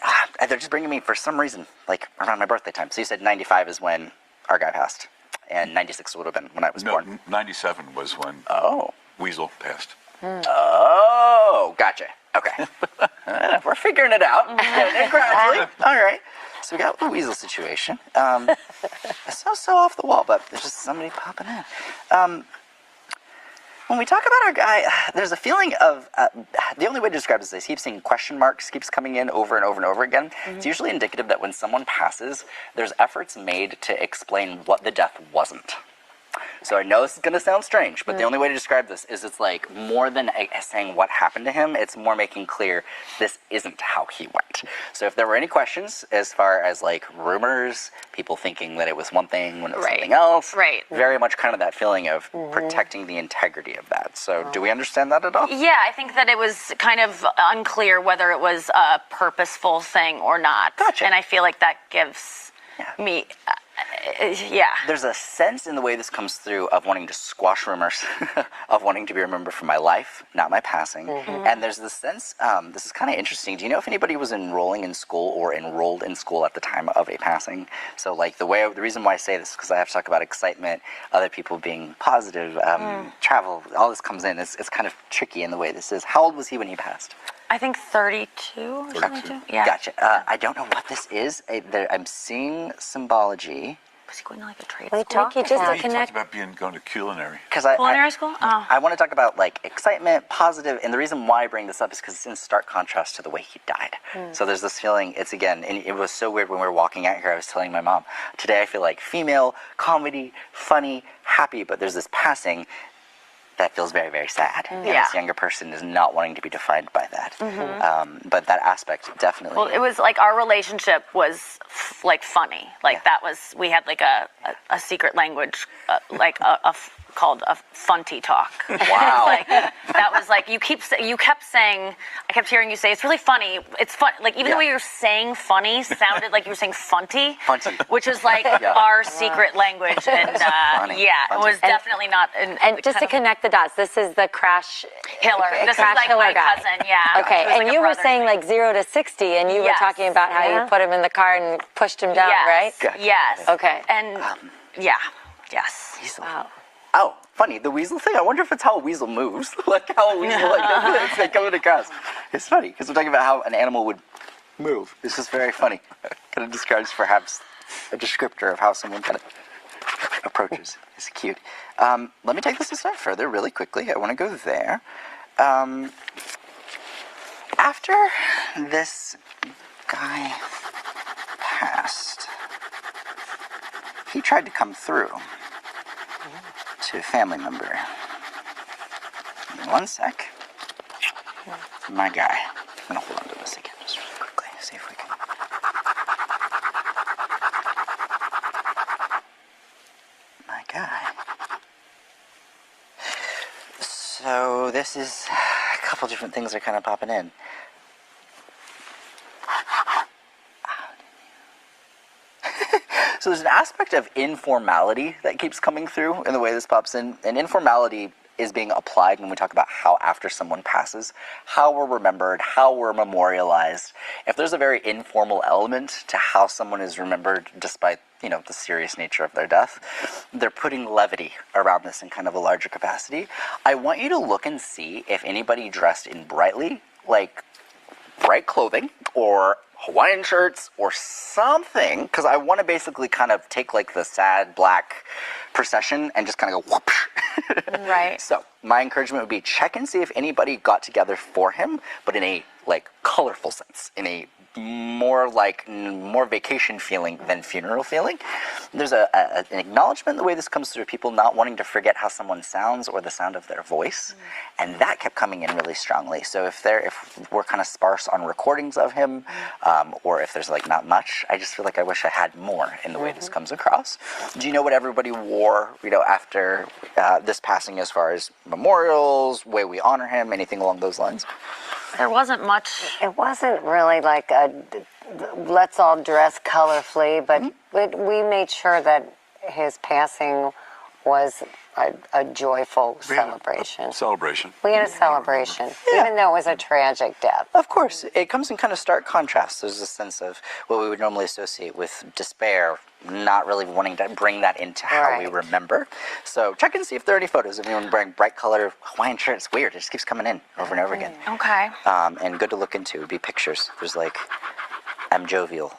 they're just bringing me for some reason, like around my birthday time. So you said 95 is when our guy passed, and 96 would have been when I was No, born. 97 was when Oh. Weasel passed. Oh, gotcha. Okay. We're figuring it out. Getting it gradually. All right. So we got the Weasel situation. It's so off the wall, but there's just somebody popping in. When we talk about our guy, there's a feeling of, the only way to describe this is I keep seeing question marks keeps coming in over and over and over again. It's usually indicative that when someone passes, there's efforts made to explain what the death wasn't. So I know this is going to sound strange, but the only way to describe this is it's like more than saying what happened to him, it's more making clear this isn't how he went. So if there were any questions as far as like rumors, people thinking that it was one thing when it was Right. something else, Right. very much kind of that feeling of protecting the integrity of that. So do we understand that at all? Yeah, I think that it was kind of unclear whether it was a purposeful thing or not. Gotcha. And I feel like that gives me, yeah. There's a sense in the way this comes through of wanting to squash rumors, of wanting to be remembered for my life, not my passing. And there's this sense, this is kind of interesting. Do you know if anybody was enrolling in school or enrolled in school at the time of a passing? So like the reason why I say this is because I have to talk about excitement, other people being positive, travel, all this comes in. It's kind of tricky in the way this is. How old was he when he passed? I think 32 or something. 32. Yeah. Gotcha. I don't know what this is. I'm seeing symbology. Was he going to like a trade We school? talked to just him. to He connect. talked about going to culinary. Because I Culinary school? Oh. I want to talk about like excitement, positive, and the reason why I bring this up is because it's in stark contrast to the way he died. So there's this feeling. It's again, and it was so weird when we were walking out here. I was telling my mom today I feel like female comedy, funny, happy, but there's this passing that feels very, very sad. And Yeah. this younger person is not wanting to be defined by that. But that aspect definitely. Well, it was like our relationship was like funny. Like that was, we had like a secret language, called a funty talk. Wow. Like that was like you kept saying, I kept hearing you say it's really funny. It's fun. Like even the way you're saying funny sounded like you were saying funty, Funty. which is like our secret language. And Funny. yeah, it was And- definitely not. And just to connect the dots, this is the crash Hiller. This is Crash like Hiller my guy. cousin. Yeah. Okay, It was and like a you were brother saying thing. like 0 to 60, and you were Yes. talking about how you put him in the car and pushed him down, right? Gotcha. Yes. Okay. And yeah. Yes. Weasel. Wow. Oh, funny. The weasel thing. I wonder if it's how a weasel moves. Like how a weasel it's like coming across. It's funny because we're talking about how an animal would move. It's just very funny. Kind of describes perhaps a descriptor of how someone kind of approaches. It's cute. Let me take this a step further really quickly. I want to go there. After this guy passed, he tried to come through to a family member. Give me 1 sec. My guy. I'm gonna hold on to this again just really quickly. See if we can. My guy. So this is a couple different things are kind of popping in. So there's an aspect of informality that keeps coming through in the way this pops in. And informality is being applied when we talk about how after someone passes, how we're remembered, how we're memorialized. If there's a very informal element to how someone is remembered despite, the serious nature of their death, they're putting levity around this in kind of a larger capacity. I want you to look and see if anybody dressed in brightly, like bright clothing or Hawaiian shirts or something, because I want to basically kind of take like the sad black procession and just kind of go whoop. Right. So my encouragement would be check and see if anybody got together for him, but in a like colorful sense, in a more vacation feeling than funeral feeling. There's an acknowledgement in the way this comes through, people not wanting to forget how someone sounds or the sound of their voice, and that kept coming in really strongly. So if we're kind of sparse on recordings of him, or if there's like not much, I just feel like I wish I had more in the way this comes across. Do you know what everybody wore, after this passing, as far as memorials, way we honor him, anything along those lines? There wasn't much. It wasn't really like let's all dress colorfully, but we made sure that his passing was a joyful celebration. Celebration. We had a celebration, even though it was a tragic death. Of course, it comes in kind of stark contrast. There's a sense of what we would normally associate with despair, not really wanting to bring that into how we Right. remember. So check and see if there are any photos of anyone wearing bright color Hawaiian shirt. It's weird. It just keeps coming in over and over again. Okay. And good to look into would be pictures. There's like, I'm jovial.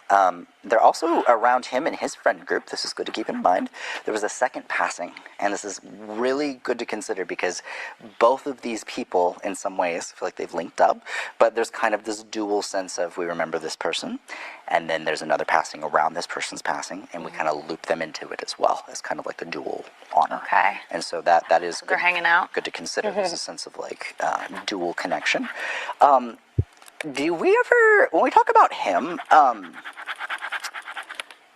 They're also around him and his friend group. This is good to keep in mind. There was a second passing, and this is really good to consider because both of these people, in some ways, feel like they've linked up, but there's kind of this dual sense of we remember this person, and then there's another passing around this person's passing, and we kind of loop them into it as well as kind of like a dual honor. Okay. And so that is They're hanging out. good to consider. There's a sense of like dual connection. Do we ever, when we talk about him,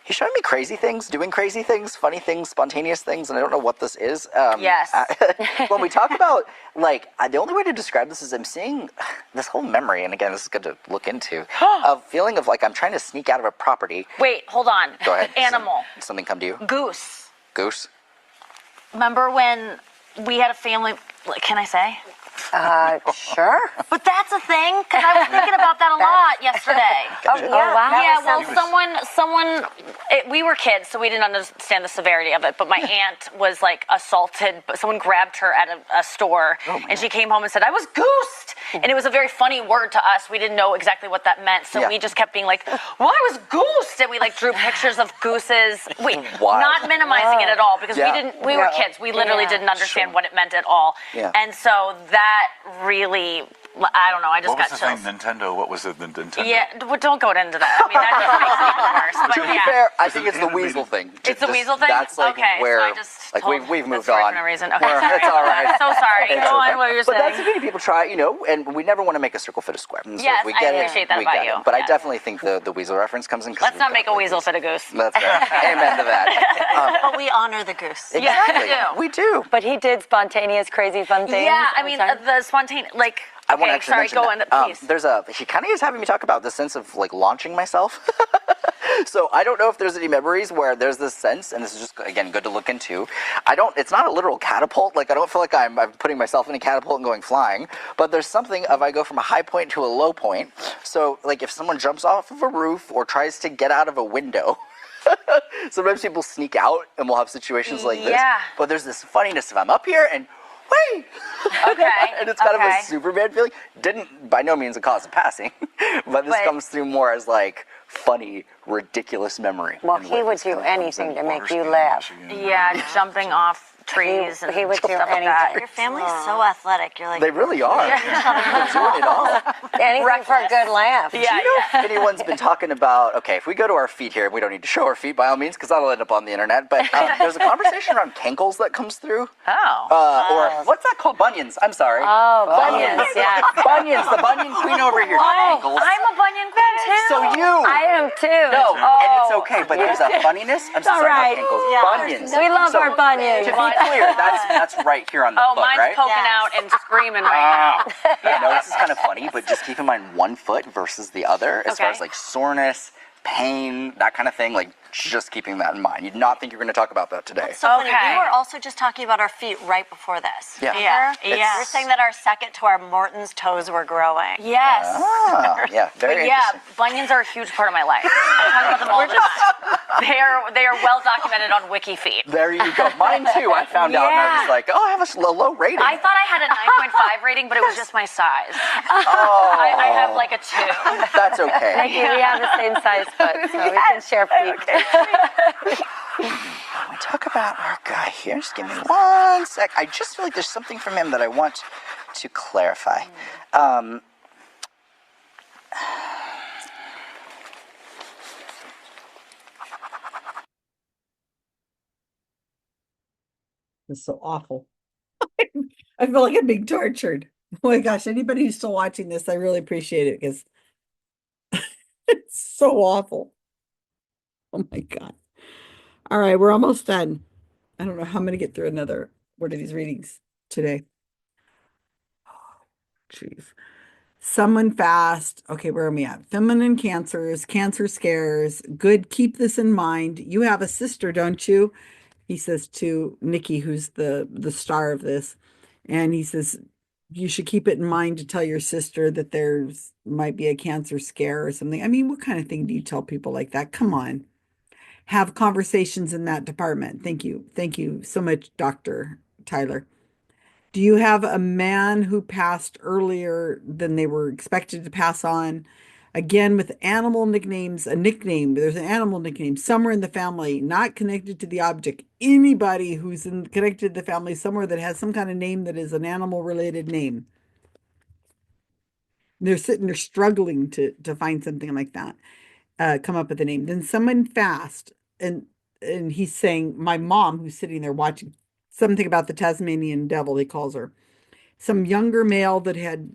he's showing me crazy things, doing crazy things, funny things, spontaneous things, and I don't know what this is. Yes. When we talk about, like, the only way to describe this is I'm seeing this whole memory, and again, this is good to look into, of feeling of like I'm trying to sneak out of a property. Wait, hold on. Go ahead. Animal. Something come to you? Goose. Goose? Remember when we had a family, can I say? Sure. But that's a thing, because I was thinking about that a lot yesterday. Gotcha. Yeah, wow. Yeah, that well, was we were kids, so we didn't understand the severity of it. But my aunt was like assaulted, but someone grabbed her at a store, and she came home and said, "I was goosed," and it was a very funny word to us. We didn't know exactly what that meant, so we just kept being like, "Well, I was goosed," and we like drew pictures of gooses. Not minimizing it at all, because we were kids. We literally didn't understand what it meant at all, and so that really. I don't know. I just What was got the chills. thing? Nintendo. What was it? The Nintendo. Yeah, don't go into that. I mean, that just makes it even worse. But To be yeah. fair, I think it's the weasel thing. It's the weasel thing? That's like Okay, so where I just like told we've moved the story on. for no reason. Okay. It's all right. So sorry. It's Go okay. on, what you're But that's saying. the thing. People try, and we never want to make a circle fit a square. And so Yes, if we I get appreciate that we about get you. it. But I Yes. definitely think the weasel reference comes in. 'Cause Let's we've not got make a like weasel these- fit a goose. That's right. Amen to that. But we honor the goose. Exactly. Yeah, We do. But he did spontaneous, crazy, fun things. Yeah, I all mean, the time. the spontaneous, like, I want to okay, actually sorry, mention go that. on, please. He kind of is having me talk about the sense of like launching myself. So I don't know if there's any memories where there's this sense, and this is just again good to look into. It's not a literal catapult. Like I don't feel like I'm putting myself in a catapult and going flying. But there's something of I go from a high point to a low point. So like if someone jumps off of a roof or tries to get out of a window. Sometimes people sneak out, and we'll have situations like this. Yeah. But there's this funniness if I'm up here and. Wait! Okay. And it's kind of okay. a Superman feeling. Didn't by no means a cause of passing, but this comes through more as like funny, ridiculous memory. Well, and he what would this do kind of comes anything in. to make Water you skiing, laugh. Michigan. Yeah, jumping off trees and He would do stuff like that. Your family's so athletic. You're like, They really are. They're doing it all. Anything for a good laugh. Do you know if anyone's been talking about, okay, if we go to our feet here, we don't need to show our feet by all means because that'll end up on the internet, but there's a conversation around cankles that comes through. Oh. Or what's that called? Bunions. I'm sorry. Oh, bunions, yeah. Bunions. The bunion queen over here. Not ankles. I'm a bunion queen too. So you. I am too. No, and it's okay, but there's a funniness. I'm so all sorry, right. not ankles. Yeah. Bunions. We love So, our bunions. To be clear, that's right here on the Oh, foot, mine's right? poking Yes. out and screaming right now. I know this is kind of funny, but just keep in mind one foot versus the other as far Okay. as like soreness, pain, that kind of thing. Like just keeping that in mind. You'd not think you're going to talk about that today. so funny. Okay. We were also just talking about our feet right before this. Yeah. Yeah. Remember? Yeah. We're saying that our second to our Morton's toes were growing. Yes. Ah, yeah, very But yeah, interesting. bunions are a huge part of my life. I talk about them all the time. They are well documented on WikiFeet. There you go. Mine too. I found out and I was Yeah. like, oh, I have a low rating. I thought I had a 9.5 rating, but it was just my size. oh, I have like a 2. that's okay. Thank you. We have the same size foot, so we can share feet. We talk about our guy here. Just give me 1 sec. I just feel like there's something from him that I want to clarify. It's so awful. I feel like I'm being tortured. Oh my gosh, anybody who's still watching this, I really appreciate it because it's so awful. Oh my God. All right, we're almost done. I don't know how I'm going to get through another one of these readings today. Oh, jeez. Someone fast. Okay, where are we at? Feminine cancers, cancer scares. Good, keep this in mind. You have a sister, don't you? He says to Nikki, who's the star of this, and he says you should keep it in mind to tell your sister that there's might be a cancer scare or something. I mean, what kind of thing do you tell people like that? Come on, have conversations in that department. Thank you so much, Dr. Tyler. Do you have a man who passed earlier than they were expected to pass on? Again, with animal nicknames, a nickname, there's an animal nickname somewhere in the family, not connected to the object. Anybody who's connected to the family somewhere that has some kind of name that is an animal related name. They're sitting there struggling to find something like that, come up with a name. Then someone fast, and he's saying, my mom, who's sitting there watching, something about the Tasmanian devil, he calls her. Some younger male that had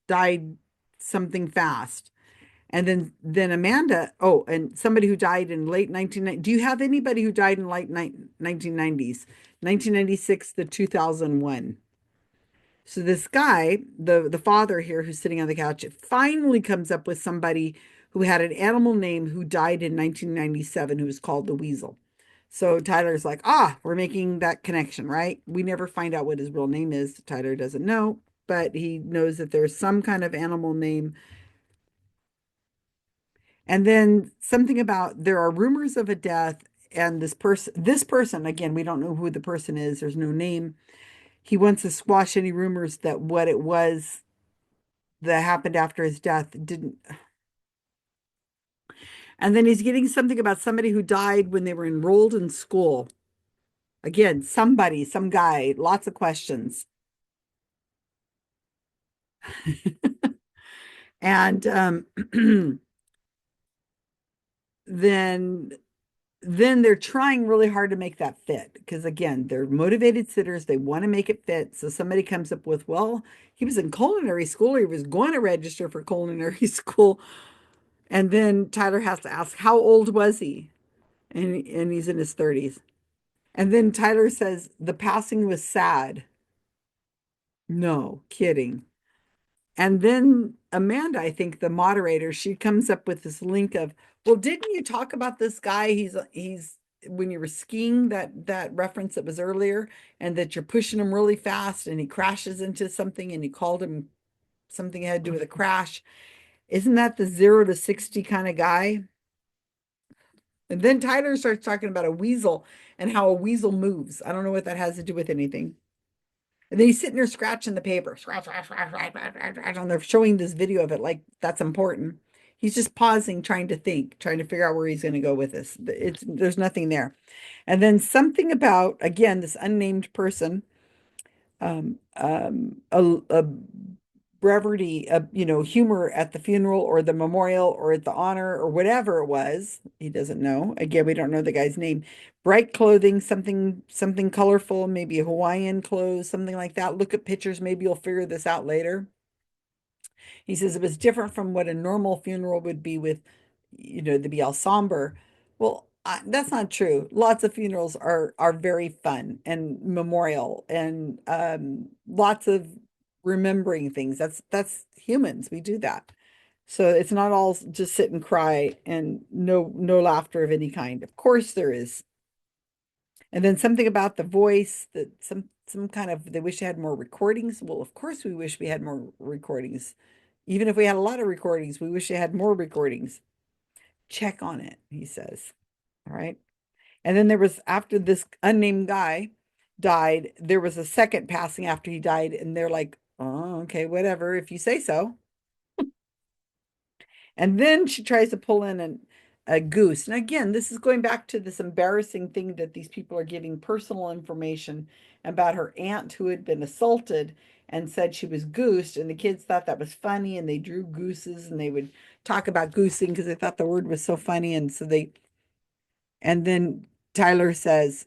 died something fast. And then Amanda, and somebody who died in late 1990. Do you have anybody who died in late 1990s? 1996 to 2001. So this guy, the father here who's sitting on the couch, finally comes up with somebody who had an animal name who died in 1997 who was called the Weasel. So Tyler's like, we're making that connection, right? We never find out what his real name is. Tyler doesn't know. but he knows that there's some kind of animal name. And then something about there are rumors of a death, and this person, again, we don't know who the person is, there's no name. He wants to squash any rumors that what it was that happened after his death didn't. And then he's getting something about somebody who died when they were enrolled in school. Again, somebody, some guy, lots of questions. And then they're trying really hard to make that fit because again, they're motivated sitters. They want to make it fit. So somebody comes up with, well, he was in culinary school, or he was going to register for culinary school. And then Tyler has to ask, how old was he? And he's in his 30s. And then Tyler says, the passing was sad. No, kidding. And then Amanda, I think the moderator, she comes up with this link of, well, didn't you talk about this guy? He's when you were skiing, that reference that was earlier, and that you're pushing him really fast and he crashes into something and you called him something had to do with a crash. Isn't that the 0 to 60 kind of guy? And then Tyler starts talking about a weasel and how a weasel moves. I don't know what that has to do with anything. And then he's sitting there scratching the paper, scratch, scratch, scratch, scratch, scratch, scratch, scratch, and they're showing this video of it like that's important. He's just pausing, trying to think, trying to figure out where he's going to go with this. There's nothing there. And then something about, again, this unnamed person, a brevity, humor at the funeral or the memorial or at the honor or whatever it was. He doesn't know. Again, we don't know the guy's name. Bright clothing, something colorful, maybe Hawaiian clothes, something like that. Look at pictures. Maybe you'll figure this out later. He says it was different from what a normal funeral would be with, the be all somber. Well, that's not true. Lots of funerals are very fun and memorial and lots of remembering things. That's humans. We do that. So it's not all just sit and cry and no laughter of any kind. Of course there is. And then something about the voice that some kind of they wish they had more recordings. Well, of course we wish we had more recordings. Even if we had a lot of recordings, we wish they had more recordings. Check on it, he says. All right. And then there was, after this unnamed guy died, there was a second passing after he died, and they're like, oh, okay, whatever, if you say so. And then she tries to pull in a goose. And again, this is going back to this embarrassing thing that these people are giving personal information about her aunt who had been assaulted and said she was goosed. And the kids thought that was funny, and they drew gooses and they would talk about goosing because they thought the word was so funny. And then Tyler says,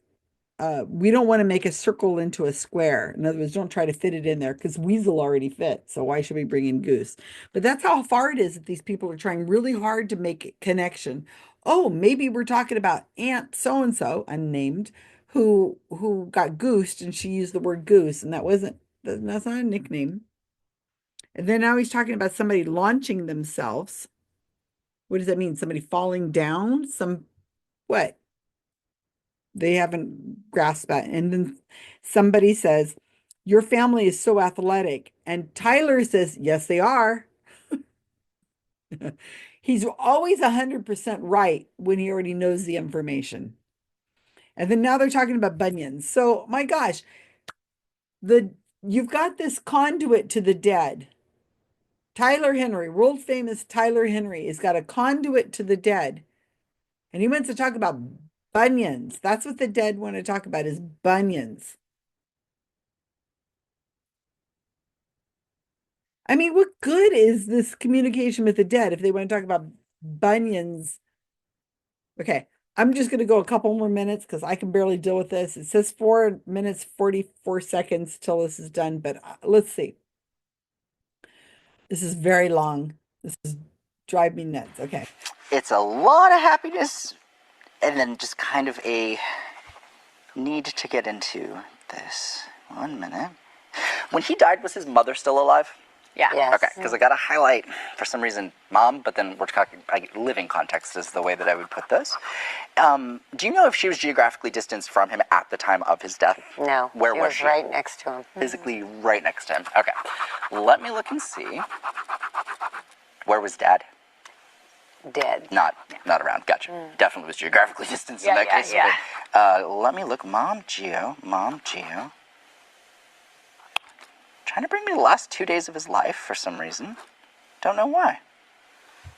we don't want to make a circle into a square. In other words, don't try to fit it in there because weasel already fit. So why should we bring in goose? But that's how far it is that these people are trying really hard to make a connection. Oh, maybe we're talking about Aunt so-and-so, unnamed, who got goosed, and she used the word goose, and that's not a nickname. And then now he's talking about somebody launching themselves. What does that mean? Somebody falling down? What? They haven't grasped that. And then somebody says, your family is so athletic. And Tyler says, yes, they are. He's always 100% right when he already knows the information. And then now they're talking about bunions. So my gosh, you've got this conduit to the dead. Tyler Henry, world famous Tyler Henry, has got a conduit to the dead. And he wants to talk about bunions. That's what the dead want to talk about, is bunions. I mean, what good is this communication with the dead if they want to talk about bunions? Okay, I'm just going to go a couple more minutes because I can barely deal with this. It says 4 minutes, 44 seconds till this is done, but let's see. This is very long. This is drive me nuts. Okay. It's a lot of happiness and then just kind of a need to get into this. 1 minute. When he died, was his mother still alive? Yeah. Yes. Okay, because I got to highlight, for some reason, mom, but then we're talking living context is the way that I would put this. Do you know if she was geographically distanced from him at the time of his death? No. Where he was she? right next to him. Physically right next to him. Okay. Let me look and see. Where was dad? Dead. Not around. Gotcha. Definitely was geographically distanced in Yeah, that yeah, case. yeah. Let me look. Mom Geo. Trying to bring me the last 2 days of his life for some reason. Don't know why.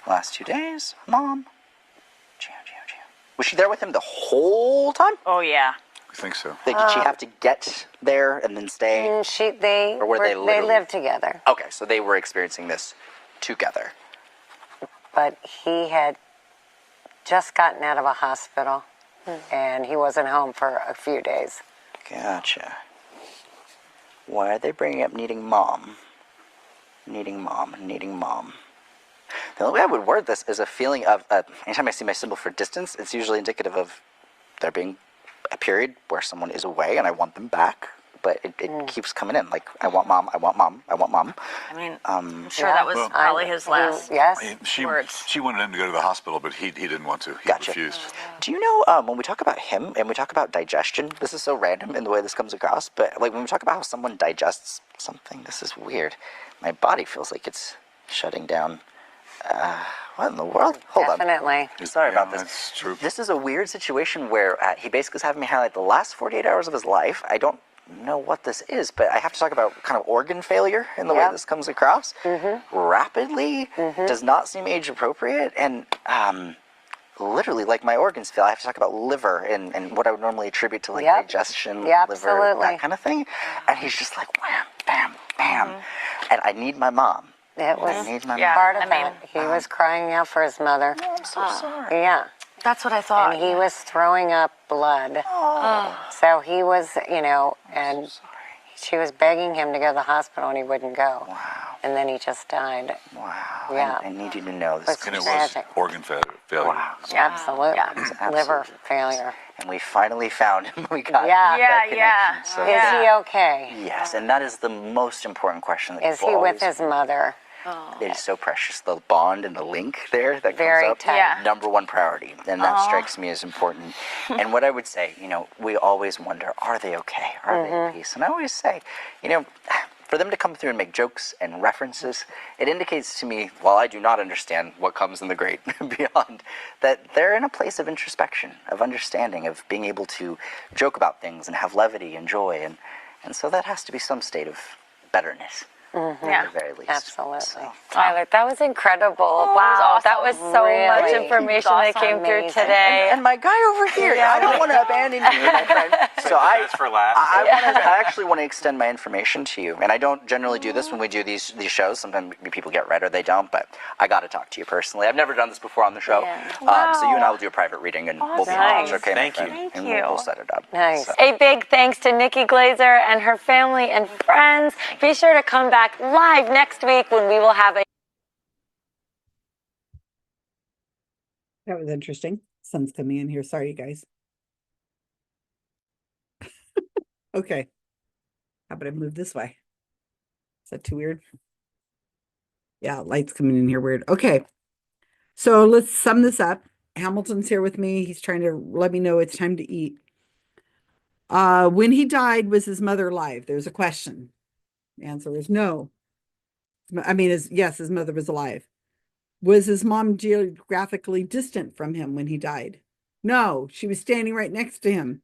Last 2 days. Mom. Geo. Was she there with him the whole time? Oh, yeah. I think so. Like, did she have to get there and then stay? They Or were they literally- lived together, Okay, so they were experiencing this together. but he had just gotten out of a hospital, and he wasn't home for a few days. Gotcha. Why are they bringing up needing mom? Needing mom. The only way I would word this is a feeling of, anytime I see my symbol for distance, it's usually indicative of there being a period where someone is away and I want them back, but it keeps coming in. Like, I want mom. I mean, I'm sure that was Well- probably his last. Yes. Words. She wanted him to go to the hospital, but he didn't want to. He Gotcha. refused. Do you know, when we talk about him and we talk about digestion, this is so random in the way this comes across, but like when we talk about how someone digests something, this is weird. My body feels like it's shutting down. What in the world? Hold on. Definitely. Sorry Yeah, about this. that's true. This is a weird situation where he basically is having me highlight the last 48 hours of his life. I don't know what this is, but I have to talk about kind of organ failure in the way Yep. this comes across. Rapidly, does not seem age appropriate, and literally, like my organs fail, I have to talk about liver and what I would normally attribute to like Yep. digestion, Yeah, liver, absolutely. that kind of thing. And he's just like wham, bam, bam. And I need my mom. It was I need my Yeah. part of I mean, that. He was crying out for his mother. I'm so sorry. Yeah. That's what I thought. And he was throwing up blood. So he was, and she was begging him to go to the hospital and he wouldn't go. Wow. And then he just died. Wow. Yeah. I need you to know this. It's And it was tragic. organ failure. Wow. Absolutely. Yeah. Liver Absolutely. failure. And we finally found him. We got Yeah. that Yeah, connection. So, Is he okay? yes, and that is the most important question. That Is people he with always- his mother? It is so precious. The bond and the link there that Very comes up, tight. Yeah. number one priority, and that strikes me as important. And what I would say, we always wonder, are they okay? Are they at peace? And I always say, for them to come through and make jokes and references, it indicates to me, while I do not understand what comes in the great beyond, that they're in a place of introspection, of understanding, of being able to joke about things and have levity and joy, and so that has to be some state of betterness. Yeah. At the very least. Absolutely. So, Tyler, that was incredible. Oh, wow, that that was was so much really information that awesome. came through Amazing. today. and my guy over here, I don't want to abandon you, my friend. So That's for last. I actually want to extend my information to you, and I don't generally do this when we do these shows. Sometimes people get red or they don't, but I got to talk to you personally. I've never done this before on the show, so you and I will do a private reading, and we'll be in touch. Nice. Okay, Thank my you. friend? Thank And you. We'll set it up. Nice. So- A big thanks to Nikki Glazer and her family and friends. Be sure to come back live next week when we will have a That was interesting. Sun's coming in here. Sorry, you guys. Okay. How about I move this way? Is that too weird? Yeah, light's coming in here weird. Okay. So let's sum this up. Hamilton's here with me. He's trying to let me know it's time to eat. When he died, was his mother alive? There's a question. The answer is no. I mean, yes, his mother was alive. Was his mom geographically distant from him when he died? No, she was standing right next to him.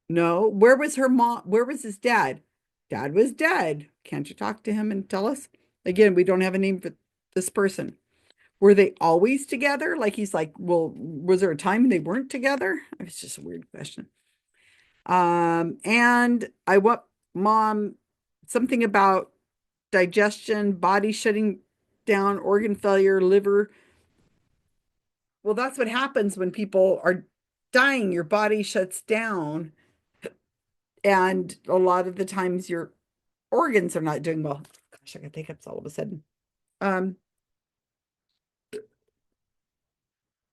No, where was her mom? Where was his dad? Dad was dead. Can't you talk to him and tell us? Again, we don't have a name for this person. Were they always together? Like he's like, well, was there a time they weren't together? It's just a weird question. And I want mom something about digestion, body shutting down, organ failure, liver. Well, that's what happens when people are dying. Your body shuts down. And a lot of the times your organs are not doing well. Gosh, I got hiccups all of a sudden.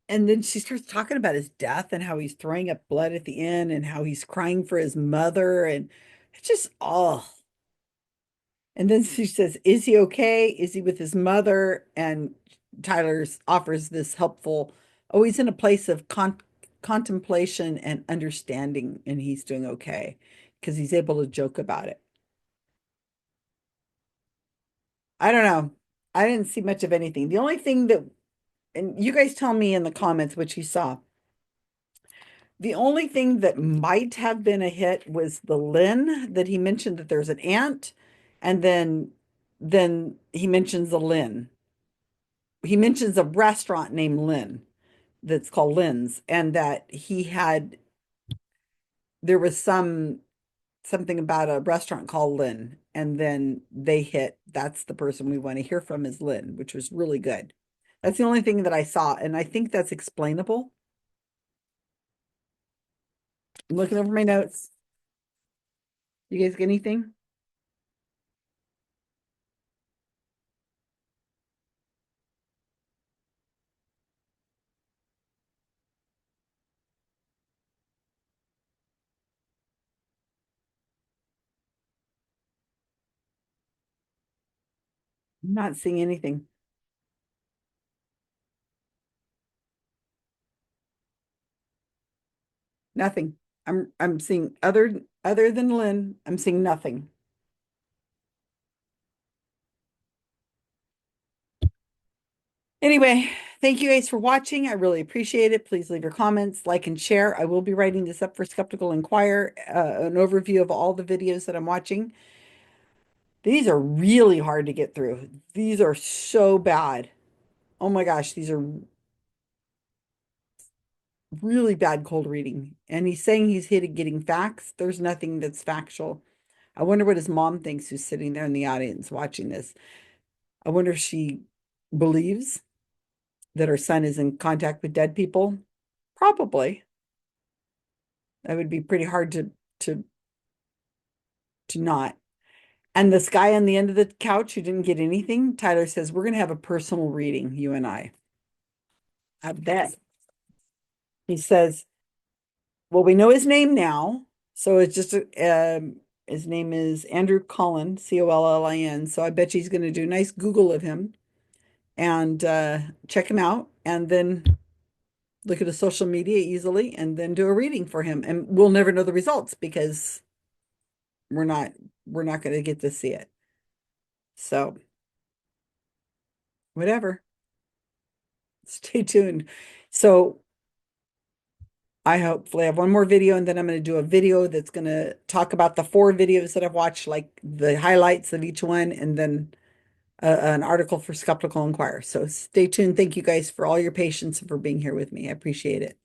And then she starts talking about his death and how he's throwing up blood at the end and how he's crying for his mother. And it's just, oh, And then she says, is he okay? Is he with his mother? And Tyler's offers this helpful, oh, he's in a place of contemplation and understanding, and he's doing okay because he's able to joke about it. I don't know. I didn't see much of anything. The only thing that, and you guys tell me in the comments what you saw. The only thing that might have been a hit was the Lynn that he mentioned that there's an aunt, and then he mentions the Lynn. He mentions a restaurant named Lynn that's called Lynn's, and that there was something about a restaurant called Lynn, and then they hit, that's the person we want to hear from is Lynn, which was really good. That's the only thing that I saw, and I think that's explainable. I'm looking over my notes. You guys get anything? I'm not seeing anything. Nothing. I'm seeing other than Lynn, I'm seeing nothing. Anyway, thank you guys for watching. I really appreciate it. Please leave your comments, like, and share. I will be writing this up for Skeptical Inquirer, an overview of all the videos that I'm watching. These are really hard to get through. These are so bad. Oh my gosh, these are really bad cold reading. And he's saying he's getting facts. There's nothing that's factual. I wonder what his mom thinks, who's sitting there in the audience watching this. I wonder if she believes that her son is in contact with dead people. Probably. That would be pretty hard to not. And this guy on the end of the couch who didn't get anything, Tyler says, we're going to have a personal reading, you and I. I bet. He says, well, we know his name now. So it's just, his name is Andrew Collin, Collin. So I bet you he's going to do a nice Google of him and check him out. And then look at his social media easily and then do a reading for him. And we'll never know the results because we're not going to get to see it. So whatever. Stay tuned. So I hopefully have one more video, and then I'm going to do a video that's going to talk about the 4 videos that I've watched, like the highlights of each one, and then an article for Skeptical Inquirer. So stay tuned. Thank you guys for all your patience and for being here with me. I appreciate it.